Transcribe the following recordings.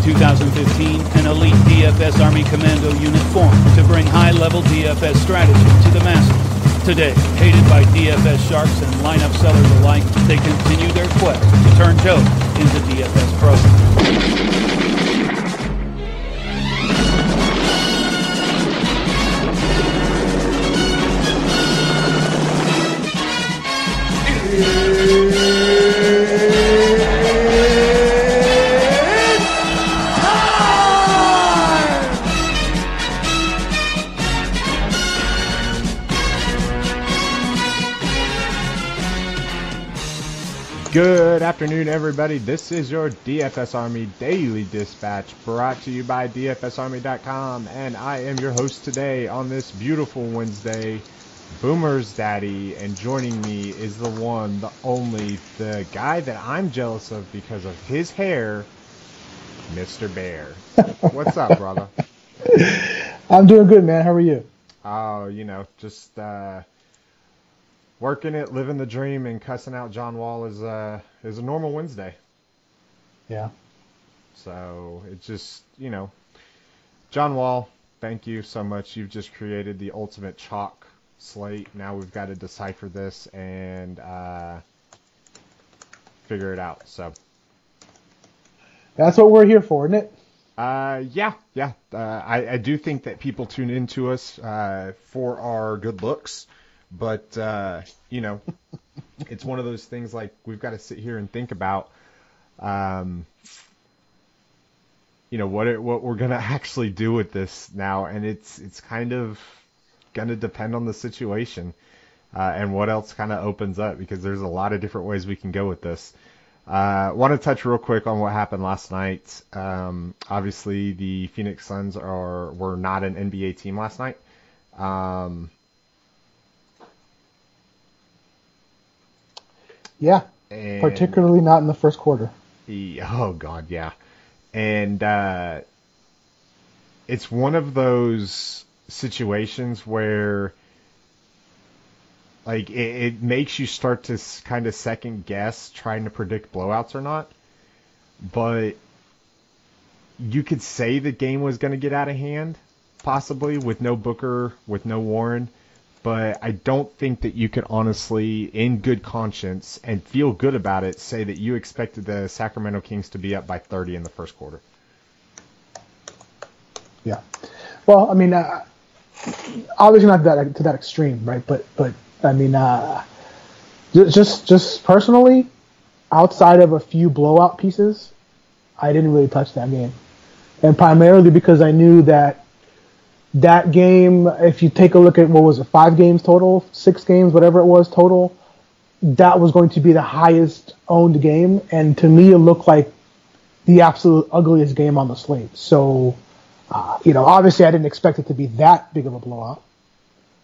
2015, an elite DFS Army Commando unit formed to bring high-level DFS strategy to the masses. Today, hated by DFS sharks and lineup sellers alike, they continue their quest to turn Joe into DFS pros. Good afternoon, everybody. This is your DFS Army Daily Dispatch, brought to you by DFSArmy.com, and I am your host today on this beautiful Wednesday, BoomersDaddy, and joining me is the one, the only, the guy that I'm jealous of because of his hair, Mr. Bear. What's up, brother? I'm doing good, man. How are you? Oh, just working it, living the dream, and cussing out John Wall is a normal Wednesday. Yeah. So it's just, John Wall, thank you so much. You've just created the ultimate chalk slate. Now we've got to decipher this and figure it out. So that's what we're here for, isn't it? Yeah. I do think that people tune into us for our good looks. But, it's one of those things like we've got to sit here and think about, what we're going to actually do with this now. And it's kind of going to depend on the situation and what else kind of opens up, because there's a lot of different ways we can go with this. Want to touch real quick on what happened last night. Obviously, the Phoenix Suns were not an NBA team last night. Yeah, particularly not in the first quarter. Oh, God, yeah. And it's one of those situations where, like, it makes you start to kind of second guess trying to predict blowouts or not. But you could say the game was going to get out of hand, possibly, with no Booker, with no Warren. But I don't think that you could honestly, in good conscience, and feel good about it, say that you expected the Sacramento Kings to be up by 30 in the first quarter. Yeah. Well, I mean, obviously not to that extreme, right? But I mean, just personally, outside of a few blowout pieces, I didn't really touch that game. And primarily because I knew that game, if you take a look at, 5 games total, 6 games, whatever it was total, that was going to be the highest owned game. And to me, it looked like the absolute ugliest game on the slate. So, obviously I didn't expect it to be that big of a blowout.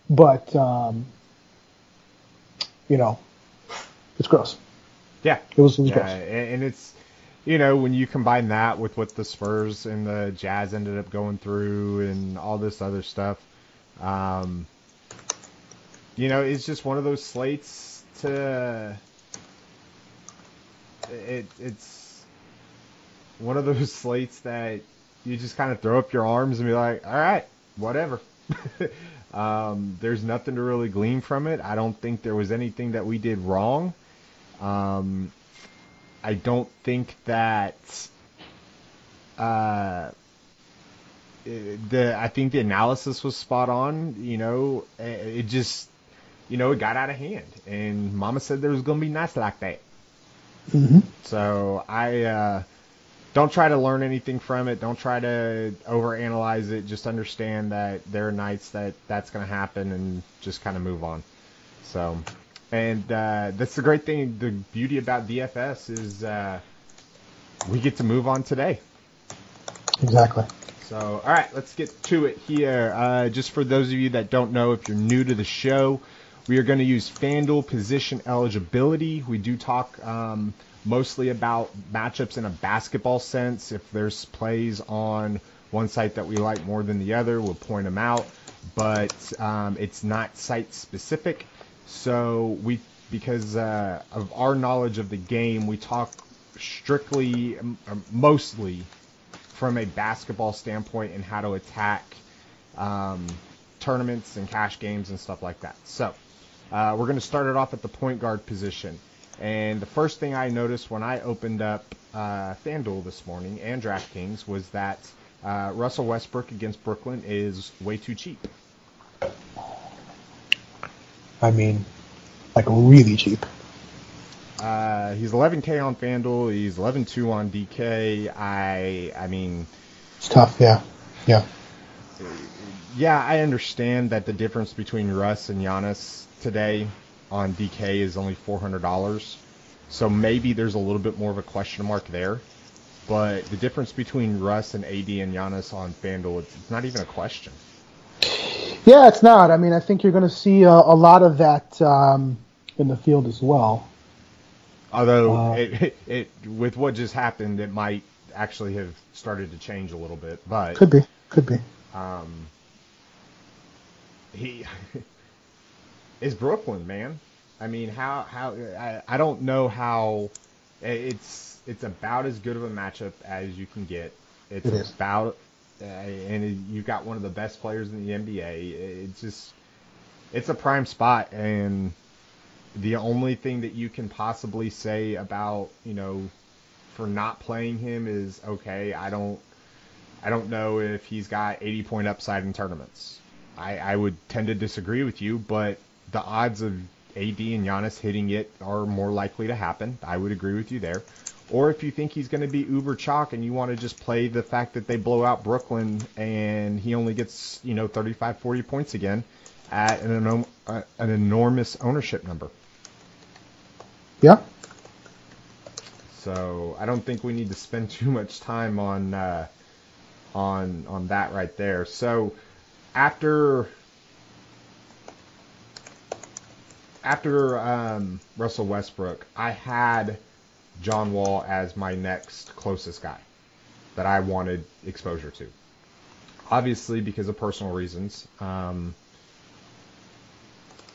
But, it's gross. Yeah. It was gross. And it's, when you combine that with what the Spurs and the Jazz ended up going through and all this other stuff, it's just one of those slates it's one of those slates that you just kind of throw up your arms and be like, all right, whatever. There's nothing to really glean from it. I don't think there was anything that we did wrong. I don't think that I think the analysis was spot on. It just, it got out of hand, and Mama said there was going to be nights like that. Mm-hmm. So I don't try to learn anything from it. Don't try to overanalyze it. Just understand that there are nights that's going to happen, and just kind of move on. So. And that's the great thing, the beauty about DFS is we get to move on today. Exactly. So, all right, let's get to it here. Just for those of you that don't know, if you're new to the show, we are going to use Fanduel position eligibility. We do talk mostly about matchups in a basketball sense. If there's plays on one site that we like more than the other, we'll point them out. But it's not site specific. So because of our knowledge of the game, we talk strictly, mostly from a basketball standpoint and how to attack tournaments and cash games and stuff like that. So we're going to start it off at the point guard position. And the first thing I noticed when I opened up Fanduel this morning and DraftKings was that Russell Westbrook against Brooklyn is way too cheap. I mean, like really cheap. He's 11K on Fanduel. He's 11.2 on DK. I mean, it's tough. Yeah. Yeah, I understand that the difference between Russ and Giannis today on DK is only $400. So maybe there's a little bit more of a question mark there. But the difference between Russ and AD and Giannis on FanDuel, it's not even a question. Yeah, it's not. I mean, I think you're going to see a lot of that in the field as well. Although, it with what just happened, it might actually have started to change a little bit. But Could be. He is Brooklyn, man. I mean, I don't know how it's about as good of a matchup as you can get. It's about and you've got one of the best players in the NBA. It's a prime spot, and the only thing that you can possibly say about, for not playing him is, okay, I don't know if he's got 80-point upside in tournaments. I would tend to disagree with you, but the odds of AD and Giannis hitting it are more likely to happen. I would agree with you there. Or if you think he's going to be uber chalk and you want to just play the fact that they blow out Brooklyn and he only gets, 35, 40 points again at an enormous ownership number. Yeah. So I don't think we need to spend too much time on that right there. So after Russell Westbrook, I had John Wall as my next closest guy that I wanted exposure to. Obviously, because of personal reasons,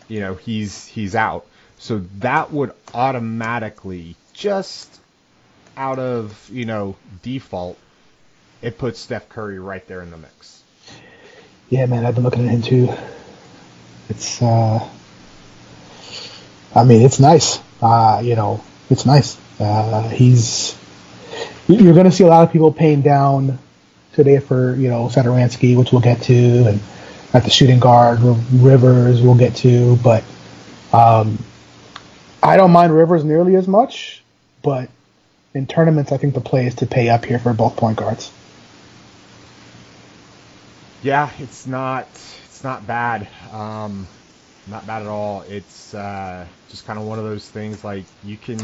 he's out. So that would automatically, just out of, default, it puts Steph Curry right there in the mix. Yeah, man, I've been looking at him too. It's, it's nice. It's nice. You're going to see a lot of people paying down today for, Satoransky, which we'll get to, and at the shooting guard, Rivers we'll get to, but I don't mind Rivers nearly as much, but in tournaments, I think the play is to pay up here for both point guards. Yeah, it's not bad. Not bad at all. It's just kind of one of those things, like, you can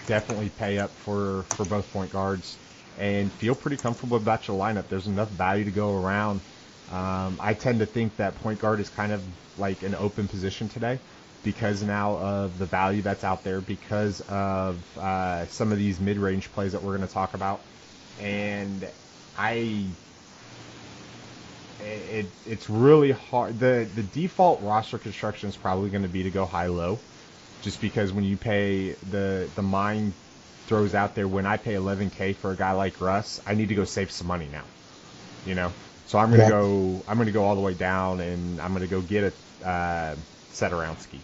definitely pay up for both point guards and feel pretty comfortable about your lineup. There's enough value to go around. I tend to think that point guard is kind of like an open position today because now of the value that's out there, because of some of these mid-range plays that we're going to talk about. And it's really hard. The default roster construction is probably going to be to go high-low, just because when you pay the mind throws out there, when I pay 11K for a guy like Russ, I need to go save some money now, So I'm going to go all the way down, and I'm going to go get a Satoransky.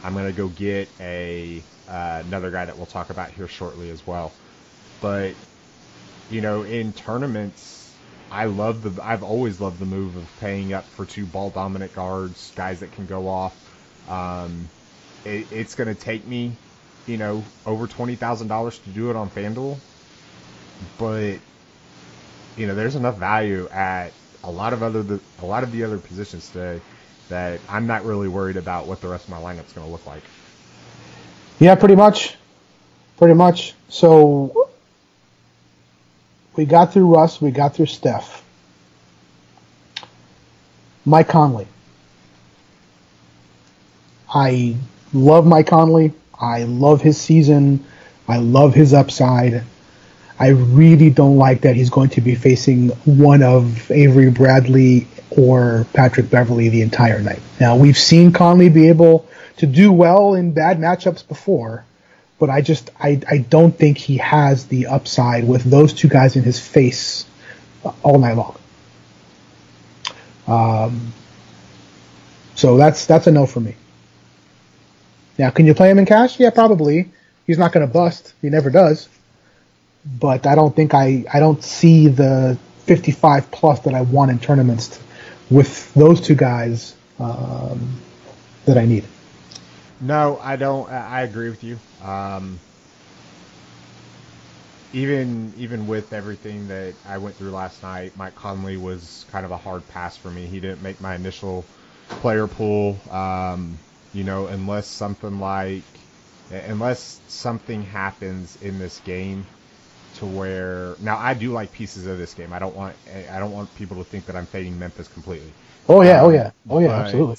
I'm going to go get another guy that we'll talk about here shortly as well. But in tournaments, I've always loved the move of paying up for two ball dominant guards, guys that can go off. It's going to take me, over $20,000 to do it on FanDuel, but there's enough value at a lot of the other positions today that I'm not really worried about what the rest of my lineup's going to look like. Yeah, pretty much. So we got through Russ, we got through Steph. Mike Conley. I love Mike Conley. I love his season. I love his upside. I really don't like that he's going to be facing one of Avery Bradley or Patrick Beverley the entire night. Now, we've seen Conley be able to do well in bad matchups before, but I don't think he has the upside with those two guys in his face all night long. So that's a no for me. Now, can you play him in cash? Yeah, probably. He's not going to bust. He never does. But I don't see the 55 plus that I want in tournaments with those two guys that I need. No, I don't. I agree with you. Even with everything that I went through last night, Mike Conley was kind of a hard pass for me. He didn't make my initial player pool. Unless something happens in this game to where, now I do like pieces of this game. I don't want people to think that I'm fading Memphis completely. Oh yeah, absolutely.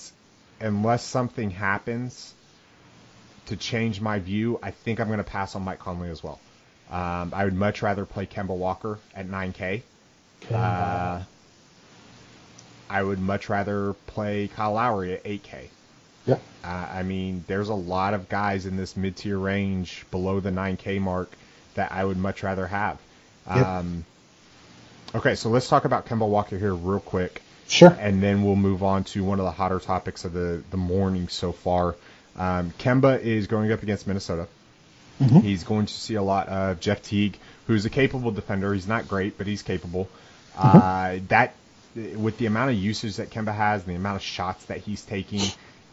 Unless something happens to change my view, I think I'm going to pass on Mike Conley as well. I would much rather play Kemba Walker at 9K. I would much rather play Kyle Lowry at 8K. Yeah. There's a lot of guys in this mid-tier range below the 9K mark that I would much rather have. Yep. Okay, so let's talk about Kemba Walker here real quick. Sure. And then we'll move on to one of the hotter topics of the morning so far. Kemba is going up against Minnesota. Mm-hmm. He's going to see a lot of Jeff Teague, who's a capable defender. He's not great, but he's capable. Mm-hmm. That with the amount of usage that Kemba has, and the amount of shots that he's taking,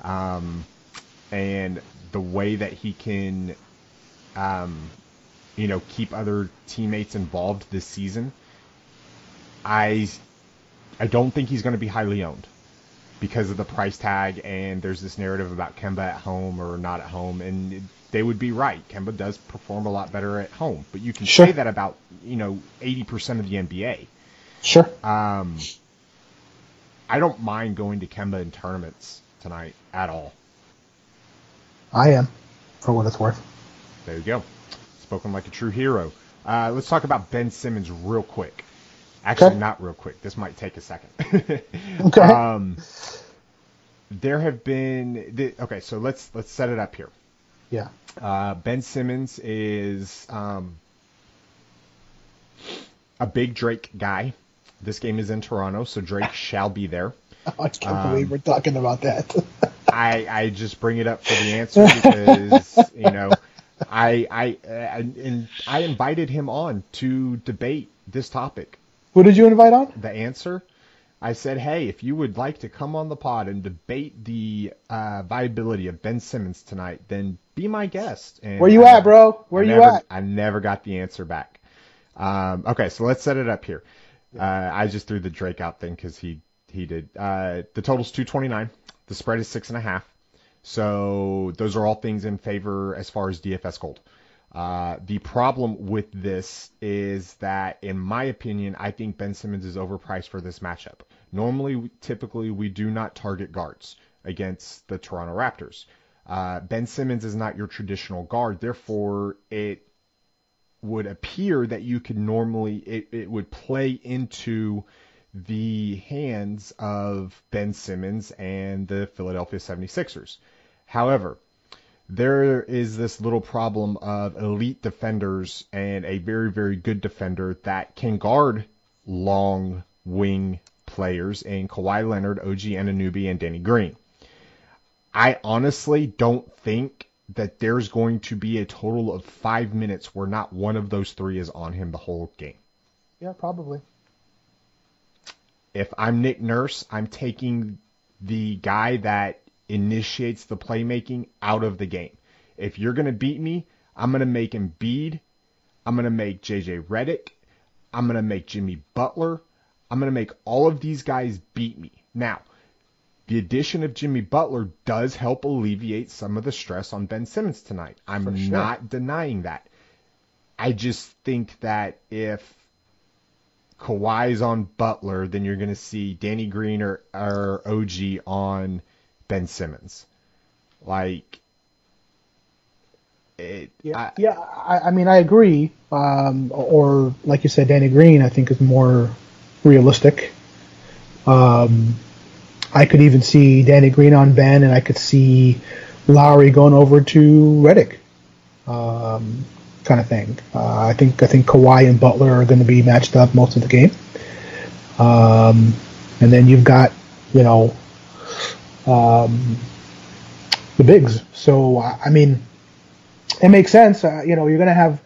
and the way that he can, keep other teammates involved this season, I don't think he's going to be highly owned because of the price tag, and there's this narrative about Kemba at home or not at home, and they would be right. Kemba does perform a lot better at home, but you can say that about 80% of the NBA. Sure. I don't mind going to Kemba in tournaments tonight at all. I am, for what it's worth. There you go. Spoken like a true hero. Let's talk about Ben Simmons real quick. Actually, not real quick. This might take a second. Okay. There have been... Okay, so let's set it up here. Yeah. Ben Simmons is a big Drake guy. This game is in Toronto, so Drake shall be there. I can't believe we're talking about that. I just bring it up for the answer because, I invited him on to debate this topic. Who did you invite on? The answer. I said, hey, if you would like to come on the pod and debate the viability of Ben Simmons tonight, then be my guest. And where you at, bro? Where you at? I never got the answer back. Okay, so let's set it up here. I just threw the Drake out thing because he did. The total's 229. The spread is 6.5. So those are all things in favor as far as DFS Gold. The problem with this is that, in my opinion, I think Ben Simmons is overpriced for this matchup. Normally, typically, we do not target guards against the Toronto Raptors. Ben Simmons is not your traditional guard. Therefore, it would appear that you could normally, it would play into the hands of Ben Simmons and the Philadelphia 76ers. However, there is this little problem of elite defenders and a very, very good defender that can guard long wing players in Kawhi Leonard, OG Anunoby, and Danny Green. I honestly don't think that there's going to be a total of 5 minutes where not one of those three is on him the whole game. Yeah, probably. If I'm Nick Nurse, I'm taking the guy that initiates the playmaking out of the game. If you're going to beat me, I'm going to make Embiid. I'm going to make JJ Redick. I'm going to make Jimmy Butler. I'm going to make all of these guys beat me. Now, the addition of Jimmy Butler does help alleviate some of the stress on Ben Simmons tonight. I'm not denying that. I just think that if Kawhi's on Butler, then you're going to see Danny Green or OG on Ben Simmons. I agree. Or like you said, Danny Green, I think, is more realistic. I could even see Danny Green on Ben, and I could see Lowry going over to Redick. kind of thing. I think Kawhi and Butler are going to be matched up most of the game. And then you've got, the bigs. So, I mean, it makes sense. You're going to have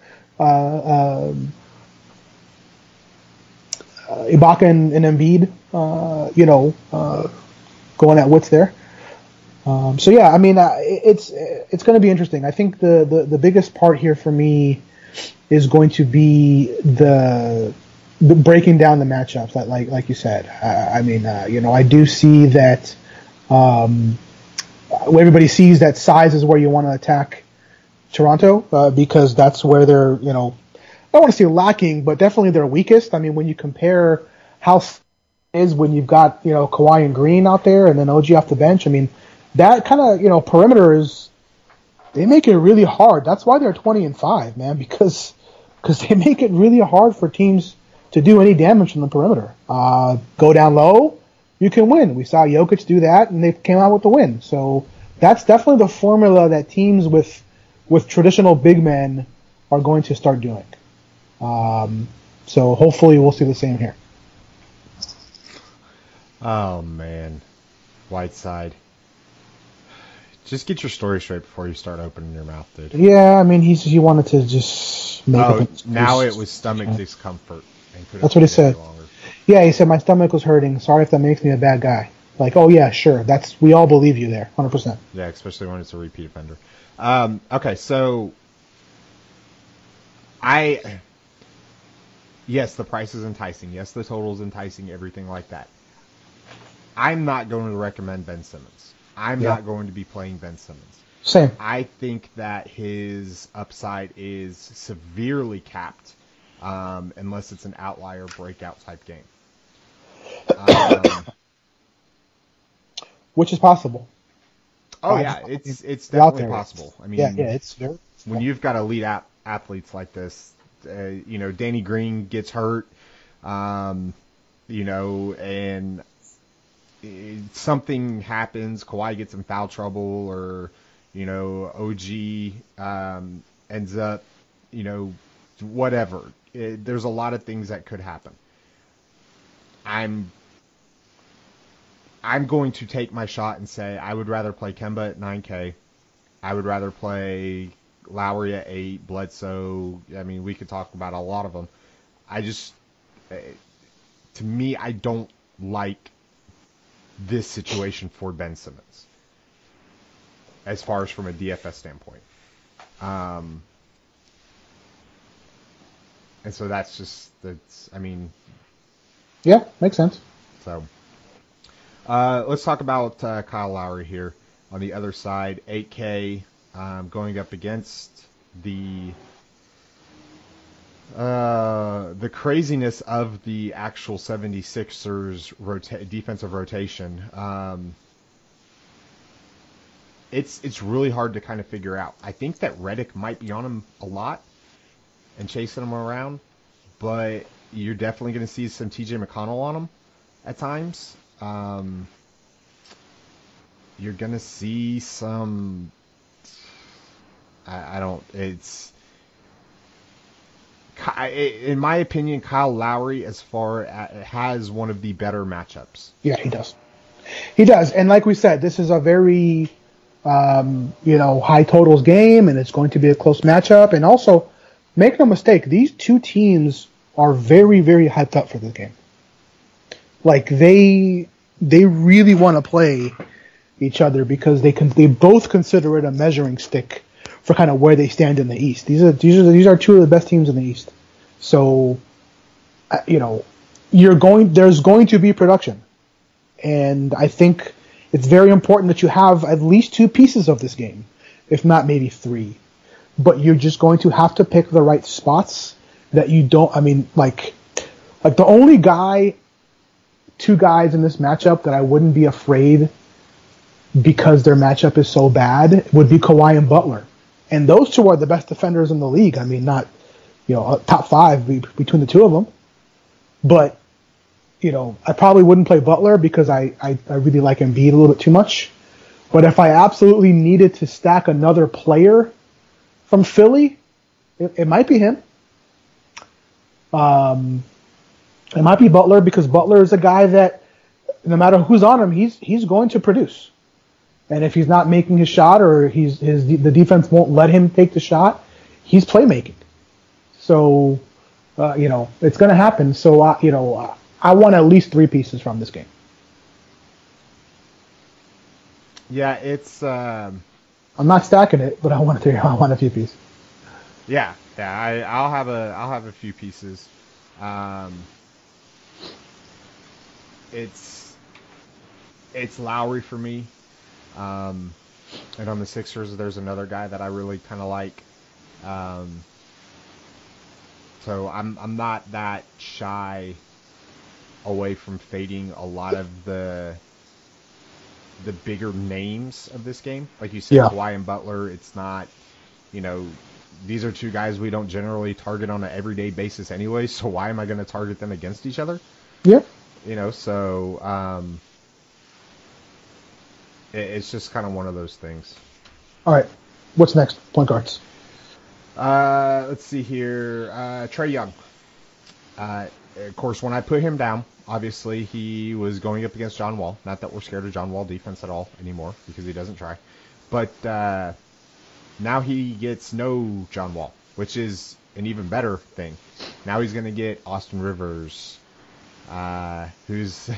Ibaka and Embiid, going at wits there. So yeah, I mean, it's going to be interesting. I think the biggest part here for me is going to be the breaking down the matchups. That like you said, I do see that everybody sees that size is where you want to attack Toronto because that's where they're I don't want to say lacking, but definitely they're weakest. I mean, when you compare how it is when you've got Kawhi and Green out there and then OG off the bench, I mean. That kind of, perimeter they make it really hard. That's why they're 20-5, man, because they make it really hard for teams to do any damage from the perimeter. Go down low, you can win. We saw Jokic do that, and they came out with the win. So that's definitely the formula that teams with traditional big men are going to start doing. So hopefully we'll see the same here. Oh, man. Whiteside. Just get your story straight before you start opening your mouth, dude. Yeah, I mean, he wanted to just make it. Now it was stomach discomfort. That's what he said. Yeah, he said, my stomach was hurting. Sorry if that makes me a bad guy. Like, oh, yeah, sure. We all believe you there, 100%. Yeah, especially when it's a repeat offender. Okay, so yes, the price is enticing. Yes, the total is enticing, everything like that. I'm not going to recommend Ben Simmons. I'm not going to be playing Ben Simmons. Same. I think that his upside is severely capped unless it's an outlier breakout type game. Which is possible. Oh, yeah. It's definitely possible. I mean, it's very when you've got elite athletes like this, Danny Green gets hurt, and something happens, Kawhi gets in foul trouble, or, OG ends up, whatever. There's a lot of things that could happen. I'm going to take my shot and say I would rather play Kemba at 9K. I would rather play Lowry at 8, Bledsoe. I mean, we could talk about a lot of them. To me, I don't like this situation for Ben Simmons as far as from a DFS standpoint. And so yeah, makes sense. So let's talk about Kyle Lowry here on the other side. 8K going up against the craziness of the actual 76ers defensive rotation. It's really hard to kind of figure out. I think that Redick might be on him a lot and chasing him around, but you're definitely going to see some TJ McConnell on him at times. You're going to see some... in my opinion, Kyle Lowry has one of the better matchups. Yeah, he does. He does. And like we said, this is a very, high totals game, and it's going to be a close matchup. And also, make no mistake, these two teams are very, very hyped up for this game. Like, they really want to play each other because they both consider it a measuring stick for kind of where they stand in the East. These are two of the best teams in the East. So, there's going to be production. And I think it's very important that you have at least two pieces of this game, if not maybe three. But you're just going to have to pick the right spots that you don't, like the only two guys in this matchup that I wouldn't be afraid because their matchup is so bad would be Kawhi and Butler. And those two are the best defenders in the league. I mean, not, top 5 between the two of them. But, I probably wouldn't play Butler because I really like Embiid a little bit too much. But if I absolutely needed to stack another player from Philly, it might be him. It might be Butler, because Butler is a guy that no matter who's on him, he's going to produce. And if he's not making his shot, or the defense won't let him take the shot, he's playmaking. So, it's going to happen. So, I want at least 3 pieces from this game. Yeah, it's. I'm not stacking it, but I want a few pieces. Yeah. I'll have a few pieces. It's Lowry for me. And on the Sixers, there's another guy that I really kind of like. So I'm not that shy away from fading a lot of the bigger names of this game. Like you said, Kawhi and Butler, it's not, these are 2 guys we don't generally target on an everyday basis anyway, so why am I going to target them against each other? Yeah. So it's just kind of one of those things. All right. What's next? Point guards. Let's see here. Trae Young. Of course, when I put him down, obviously he was going up against John Wall. Not that we're scared of John Wall defense at all anymore, because he doesn't try. But now he gets no John Wall, which is an even better thing. Now he's going to get Austin Rivers, who's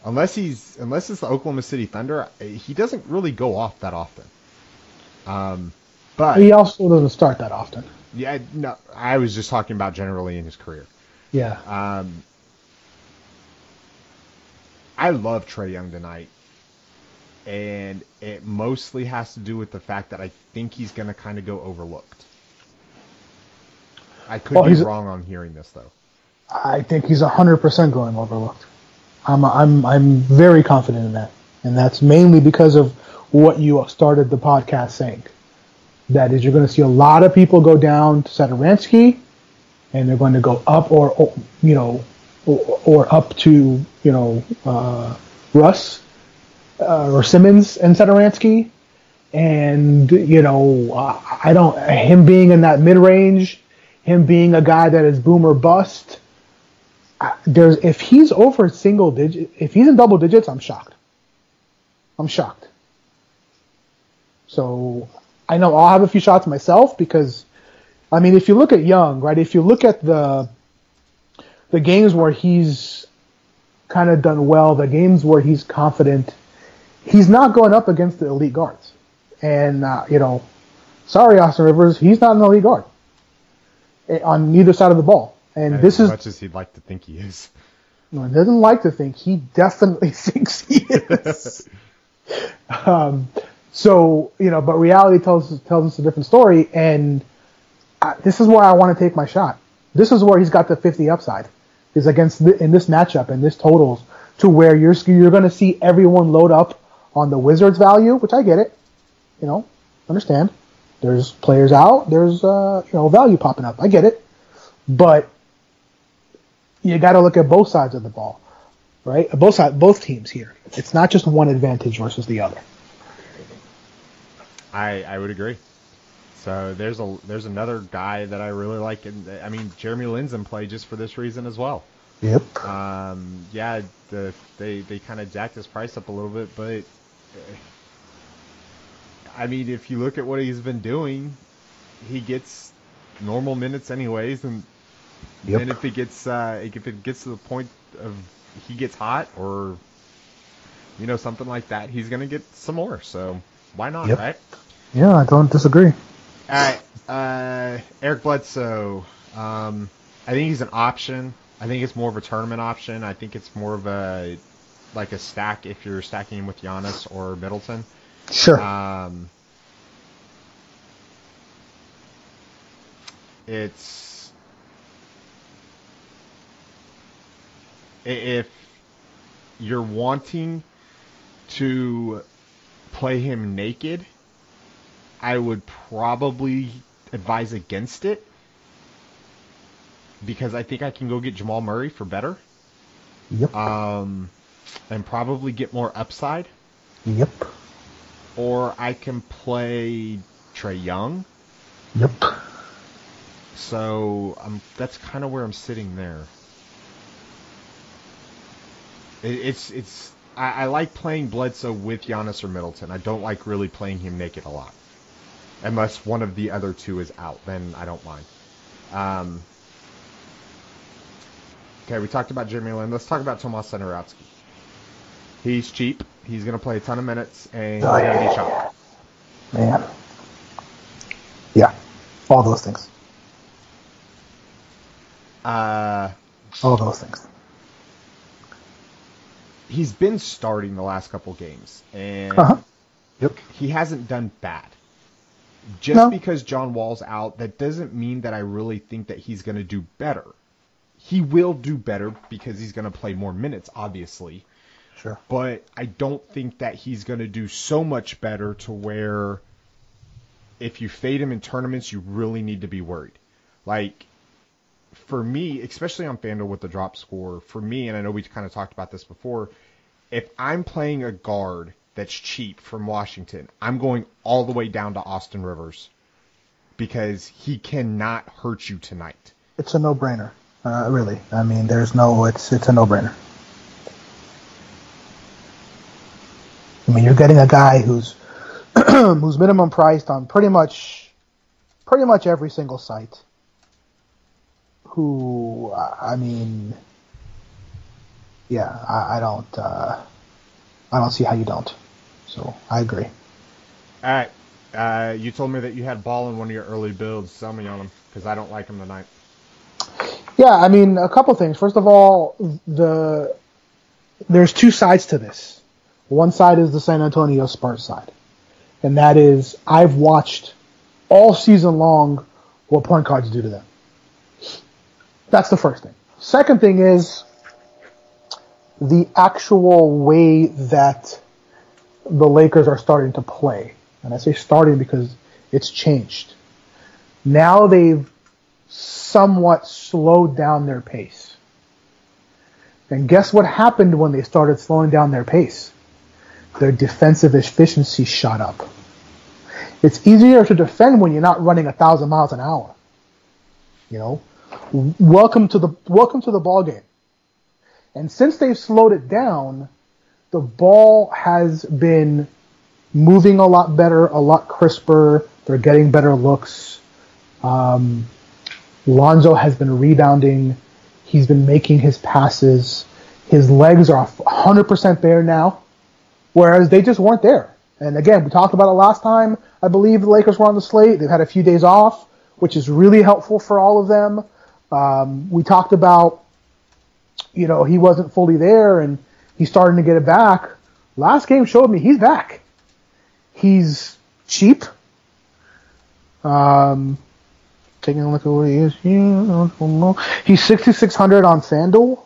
unless it's the Oklahoma City Thunder, he doesn't really go off that often. But he also doesn't start that often. Yeah, no, I was just talking about generally in his career. Yeah. I love Trae Young tonight, and it mostly has to do with the fact that I think he's going to kind of go overlooked. I could be wrong on hearing this, though. I think he's 100% going overlooked. I'm very confident in that, and that's mainly because of what you started the podcast saying. That is, you're going to see a lot of people go down to Satoransky, and they're going to go up or up to Russ or Simmons and Satoransky, and him being in that mid range, him being a guy that is boom or bust. If he's over single digit, if he's in double digits, I'm shocked. So I know I'll have a few shots myself, because, if you look at Young, right? If you look at the games where he's kind of done well, the games where he's confident, he's not going up against the elite guards. And, sorry, Austin Rivers, he's not an elite guard on neither side of the ball. And as this is much as he'd like to think he is. No, he doesn't like to think. He definitely thinks he is. So, but reality tells us a different story, and this is where I want to take my shot. This is where he's got the 50 upside, is in this matchup and this totals, to where you're going to see everyone load up on the Wizards value, which I get it, understand. There's players out, there's value popping up, I get it, but you got to look at both sides of the ball, right? Both teams here. It's not just one advantage versus the other. I would agree. So there's another guy that I really like, and Jeremy Lin's in play just for this reason as well. Yep. They kind of jacked his price up a little bit, but if you look at what he's been doing, he gets normal minutes anyways, and then if it gets to the point of he gets hot or something like that, he's gonna get some more. So why not, right? Yeah, I don't disagree. All right, Eric Bledsoe. I think he's an option. I think it's more of a tournament option. I think it's more of a stack if you're stacking him with Giannis or Middleton. Sure. If you're wanting to play him naked, I would probably advise against it, because I think I can go get Jamal Murray for better. Yep. And probably get more upside. Yep. Or I can play Trae Young Yep. So that's kind of where I'm sitting there. I like playing Bledsoe with Giannis or Middleton. I don't like really playing him naked a lot. Unless one of the other two is out, then I don't mind. Okay, we talked about Jeremy Lin. Let's talk about Tomas Satoransky. He's cheap. He's going to play a ton of minutes, and he's going to be chopped. Man. Yeah. All those things. All those things. He's been starting the last couple games, and Yep. he hasn't done bad. Just because John Wall's out, that doesn't mean that I really think that he's going to do better. He will do better because he's going to play more minutes, obviously. Sure. But I don't think that he's going to do so much better to where if you fade him in tournaments, you really need to be worried. Like, for me, especially on FanDuel with the drop score, for me, and I know we kind of talked about this before, if I'm playing a guard that's cheap from Washington, I'm going all the way down to Austin Rivers because he cannot hurt you tonight. It's a no-brainer, really. I mean, it's a no-brainer. I mean, you're getting a guy who's who's minimum priced on pretty much every single site. Who, I mean, yeah, I don't see how you don't. So I agree. All right, you told me that you had Ball in one of your early builds. Sell me on him because I don't like him tonight. Yeah, I mean, a couple things. First of all, there's two sides to this. One side is the San Antonio Spurs side, and that is I've watched all season long what point guards do to them. That's the first thing. Second thing is the actual way that the Lakers are starting to play. And I say starting because it's changed. Now they've somewhat slowed down their pace. And guess what happened when they started slowing down their pace? Their defensive efficiency shot up. It's easier to defend when you're not running 1,000 miles an hour. You know? Welcome to the ball game. And since they've slowed it down, the ball has been moving a lot better, a lot crisper. They're getting better looks. Lonzo has been rebounding. He's been making his passes. His legs are 100% there now, whereas they just weren't there. And again, we talked about it last time. I believe the Lakers were on the slate. They've had a few days off, which is really helpful for all of them. We talked about, he wasn't fully there and he's starting to get it back. Last game showed me he's back. He's cheap. Taking a look at what he is here. He's 6,600 on FanDuel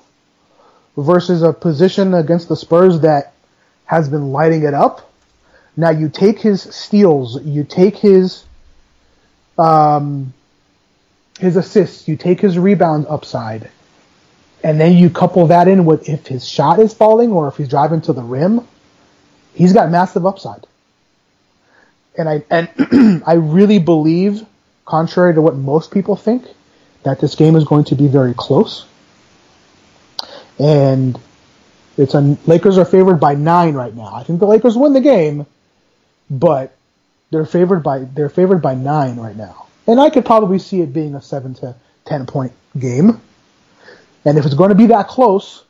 versus a position against the Spurs that has been lighting it up. Now you take his steals, you take his assists, you take his rebound upside, and then you couple that in with if his shot is falling or if he's driving to the rim, he's got massive upside. And I really believe, contrary to what most people think, that this game is going to be very close. And Lakers are favored by 9 right now. I think the Lakers win the game, but they're favored by 9 right now. And I could probably see it being a 7 to 10 point game. And if it's going to be that close,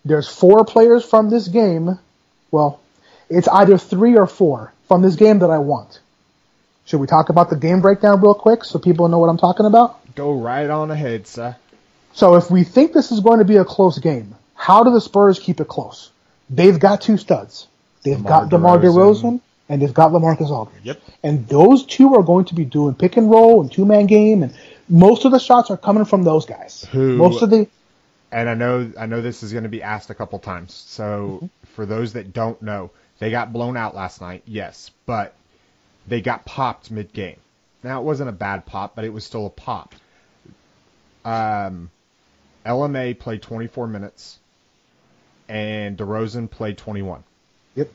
there's 4 players from this game. Well, it's either 3 or 4 from this game that I want. Should we talk about the game breakdown real quick so people know what I'm talking about? Go right on ahead, sir. So if we think this is going to be a close game, how do the Spurs keep it close? They've got 2 studs. They've got DeMar DeRozan and they've got LaMarcus Aldridge. Yep. And those 2 are going to be doing pick and roll and 2-man game, and most of the shots are coming from those guys. And I know this is going to be asked a couple times. So for those that don't know, they got blown out last night, yes, but they got popped mid-game. Now, it wasn't a bad pop, but it was still a pop. LMA played 24 minutes, and DeRozan played 21. Yep.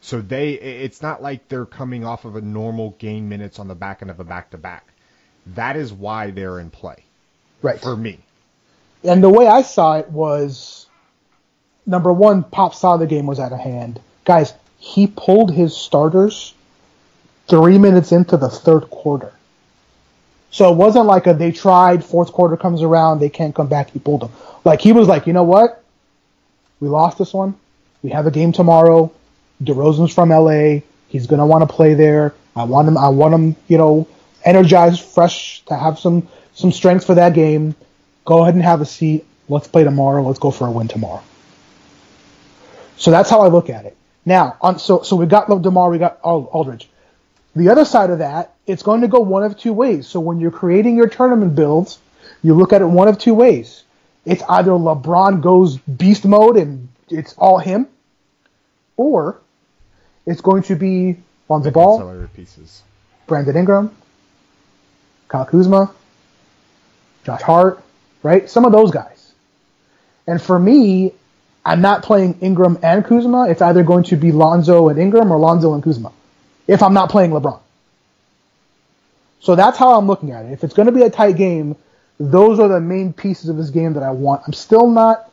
So it's not like they're coming off of a normal game minutes on the back end of a back-to-back. That is why they're in play. Right. For me. And the way I saw it was, number one, Pop saw the game was out of hand. Guys, he pulled his starters 3 minutes into the third quarter. So it wasn't like they tried, fourth quarter comes around, they can't come back, he pulled them. Like, he was like, you know what? We lost this one. We have a game tomorrow. DeRozan's from LA. He's going to want to play there. I want him, energized, fresh, to have some strength for that game. Go ahead and have a seat. Let's play tomorrow. Let's go for a win tomorrow. So that's how I look at it. Now, so we got DeMar, we got Aldridge. The other side of that, it's going to go one of two ways. So when you're creating your tournament builds, you look at it one of two ways. It's either LeBron goes beast mode and it's all him, or it's going to be Lonzo Ball, pieces. Brandon Ingram, Kyle Kuzma, Josh Hart, right? Some of those guys. And for me, I'm not playing Ingram and Kuzma. It's either going to be Lonzo and Ingram or Lonzo and Kuzma if I'm not playing LeBron. So that's how I'm looking at it. If it's going to be a tight game, those are the main pieces of this game that I want. I'm still not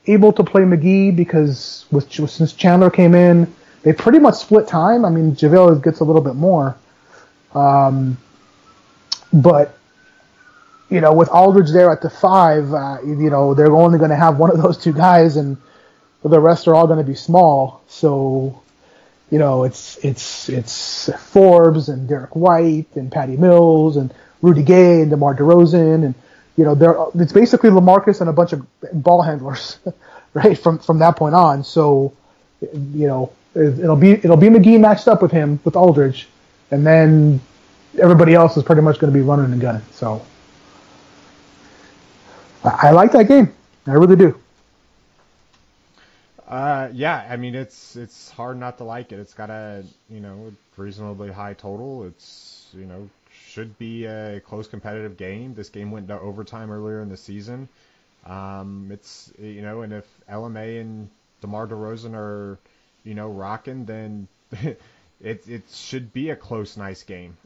able to play McGee because since Chandler came in, they pretty much split time. I mean, JaVale gets a little bit more. But, with Aldridge there at the 5, they're only going to have one of those two guys, and the rest are all going to be small. So, it's Forbes and Derek White and Patty Mills and Rudy Gay and DeMar DeRozan, and it's basically LaMarcus and a bunch of ball handlers, right? From that point on. So, it'll be McGee matched up with him with Aldridge, and then everybody else is pretty much going to be running and gunning. So, I like that game. I really do. Yeah, I mean, it's hard not to like it. It's got a, reasonably high total. It's, should be a close competitive game. This game went to overtime earlier in the season. It's, and if LMA and DeMar DeRozan are, rocking, then it should be a close, nice game.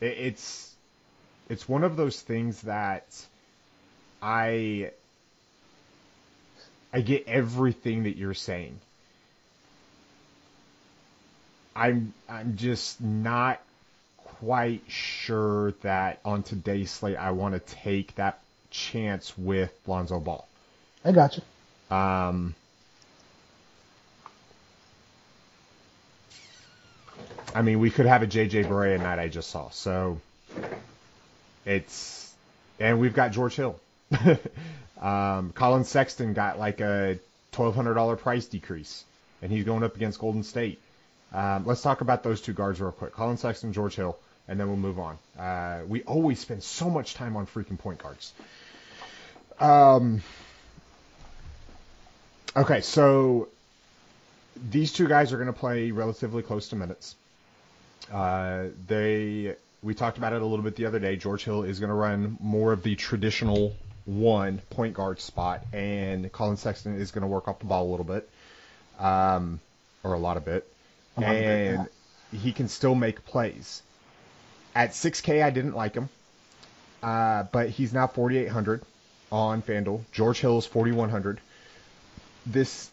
It's one of those things that I get everything that you're saying. I'm just not quite sure that on today's slate I want to take that chance with Lonzo Ball. I got you. I mean, we could have a JJ Barea night I just saw. So and we've got George Hill. Colin Sexton got like a $1,200 price decrease, and he's going up against Golden State. Let's talk about those two guards real quick. Colin Sexton, George Hill, and then we'll move on. We always spend so much time on freaking point guards. Okay, so these two guys are going to play relatively close to minutes. We talked about it a little bit the other day. George Hill is going to run more of the traditional one point guard spot, and Colin Sexton is going to work off the ball a little bit, or a lot of it, and he can still make plays. At 6K, I didn't like him, but he's now 4,800 on FanDuel. George Hill is 4,100. This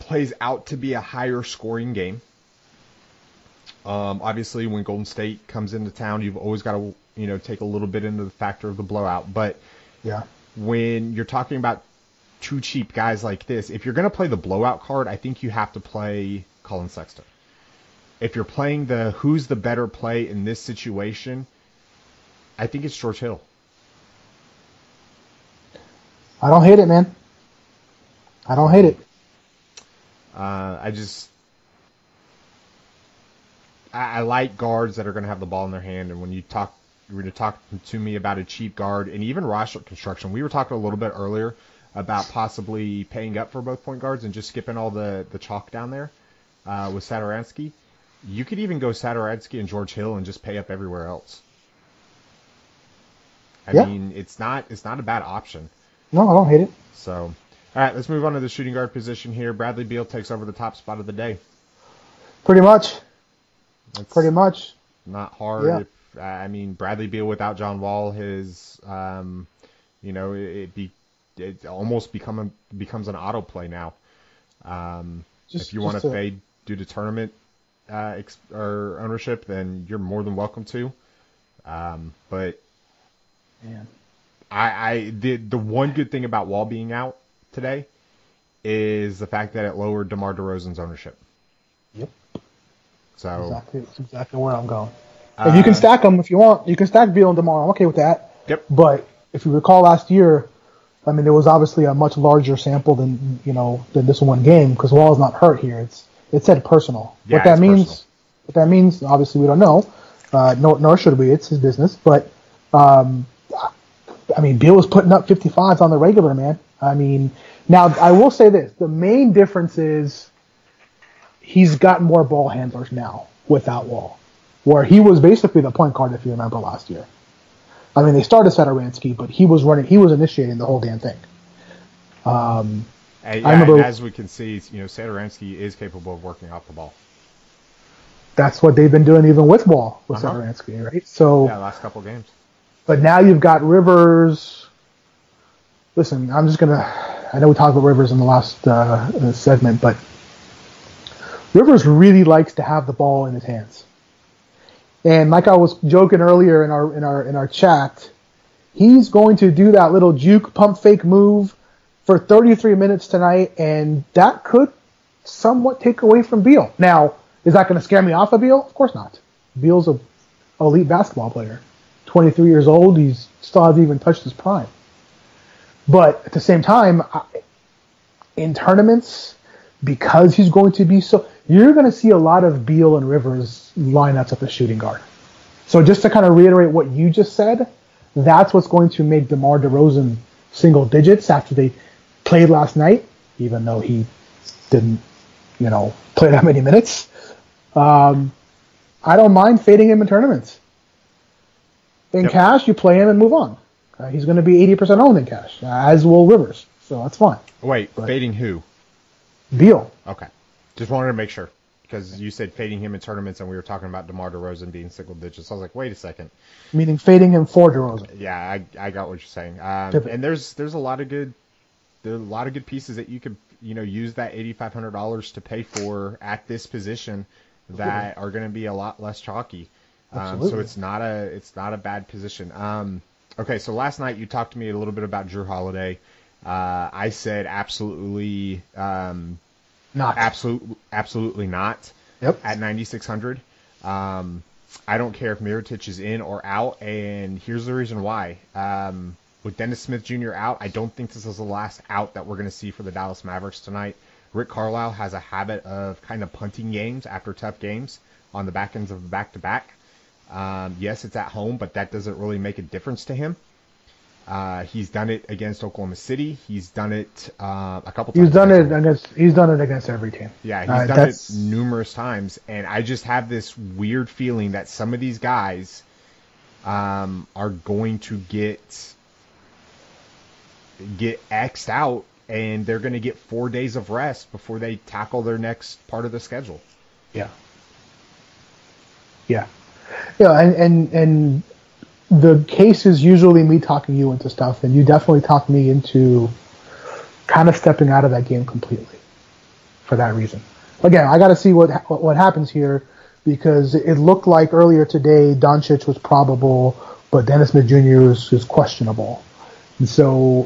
plays out to be a higher scoring game. Obviously, when Golden State comes into town, you've always got to take a little bit into the factor of the blowout, but yeah, when you're talking about two cheap guys like this, if you're going to play the blowout card, I think you have to play Colin Sexton. If you're playing the who's the better play in this situation, I think it's George Hill. I don't hate it, man. I don't hate it. I like guards that are going to have the ball in their hand, and when you were to talk to me about a cheap guard and even roster construction, we were talking a little bit earlier about possibly paying up for both point guards and just skipping all the chalk down there with Satoransky. You could even go Satoransky and George Hill and just pay up everywhere else. I mean, it's not a bad option. No, I don't hate it. So, All right, let's move on to the shooting guard position here. Bradley Beal takes over the top spot of the day. Pretty much. That's Pretty much. not hard. Yeah. I mean, Bradley Beal without John Wall, it almost becomes an auto play now. If you want to fade due to tournament or ownership, then you're more than welcome to. But man, the one good thing about Wall being out today is the fact that it lowered DeMar DeRozan's ownership. Yep. So that's exactly where I'm going. And you can stack them if you want. You can stack Beal and DeMar. I'm okay with that. Yep. But if you recall last year, I mean, there was obviously a much larger sample than this one game because Wall is not hurt here. It said personal. Yeah, what that means, obviously we don't know. Nor should we. It's his business. But I mean, Beal was putting up 55s on the regular, man. I mean, now I will say this: the main difference is he's got more ball handlers now without Wall, where he was basically the point guard, if you remember last year. I mean, they started Satoransky, but he was initiating the whole damn thing. And as we can see, Satoransky is capable of working off the ball. That's what they've been doing even with Wall, with Satoransky, right? So last couple of games. But now you've got Rivers. Listen, I know we talked about Rivers in the last segment, but Rivers really likes to have the ball in his hands. And like I was joking earlier in our chat, he's going to do that little juke pump fake move for 33 minutes tonight, and that could somewhat take away from Beal. Now, is that going to scare me off of Beal? Of course not. Beal's an elite basketball player. 23 years old, he still hasn't even touched his prime. But at the same time, in tournaments, because he's going to be you're going to see a lot of Beal and Rivers lineups at the shooting guard. So just to kind of reiterate what you just said, that's what's going to make DeMar DeRozan single digits after they played last night, even though he didn't, play that many minutes. I don't mind fading him in tournaments. In cash, you play him and move on. He's going to be 80% owned in cash, as will Rivers. So that's fine. Fading who? Beal. Okay. Just wanted to make sure. Because you said fading him in tournaments, and we were talking about DeMar DeRozan being single digits. I was like, wait a second. Meaning fading him for DeRozan. Yeah, I got what you're saying. And there's a lot of good pieces that you could use that $8,500 to pay for at this position that are going to be a lot less chalky. So it's not a bad position. Okay, so last night you talked to me a little bit about Jrue Holiday. I said absolutely not. Absolutely not. Yep. At 9,600. I don't care if Mirotic is in or out, and here's the reason why. With Dennis Smith Jr. out, I don't think this is the last out that we're going to see for the Dallas Mavericks tonight. Rick Carlisle has a habit of kind of punting games after tough games on the back ends of the back-to-back. Yes, it's at home, but that doesn't really make a difference to him. He's done it against Oklahoma City. He's done it a couple times. He's done it against every team. Yeah, he's done it numerous times, and I just have this weird feeling that some of these guys are going to get X'd out, and they're going to get 4 days of rest before they tackle their next part of the schedule. Yeah. And the case is usually me talking you into stuff, and you definitely talked me into kind of stepping out of that game completely for that reason. Again, I got to see what happens here, because it looked like earlier today Doncic was probable, but Dennis Smith Jr. is questionable. And so,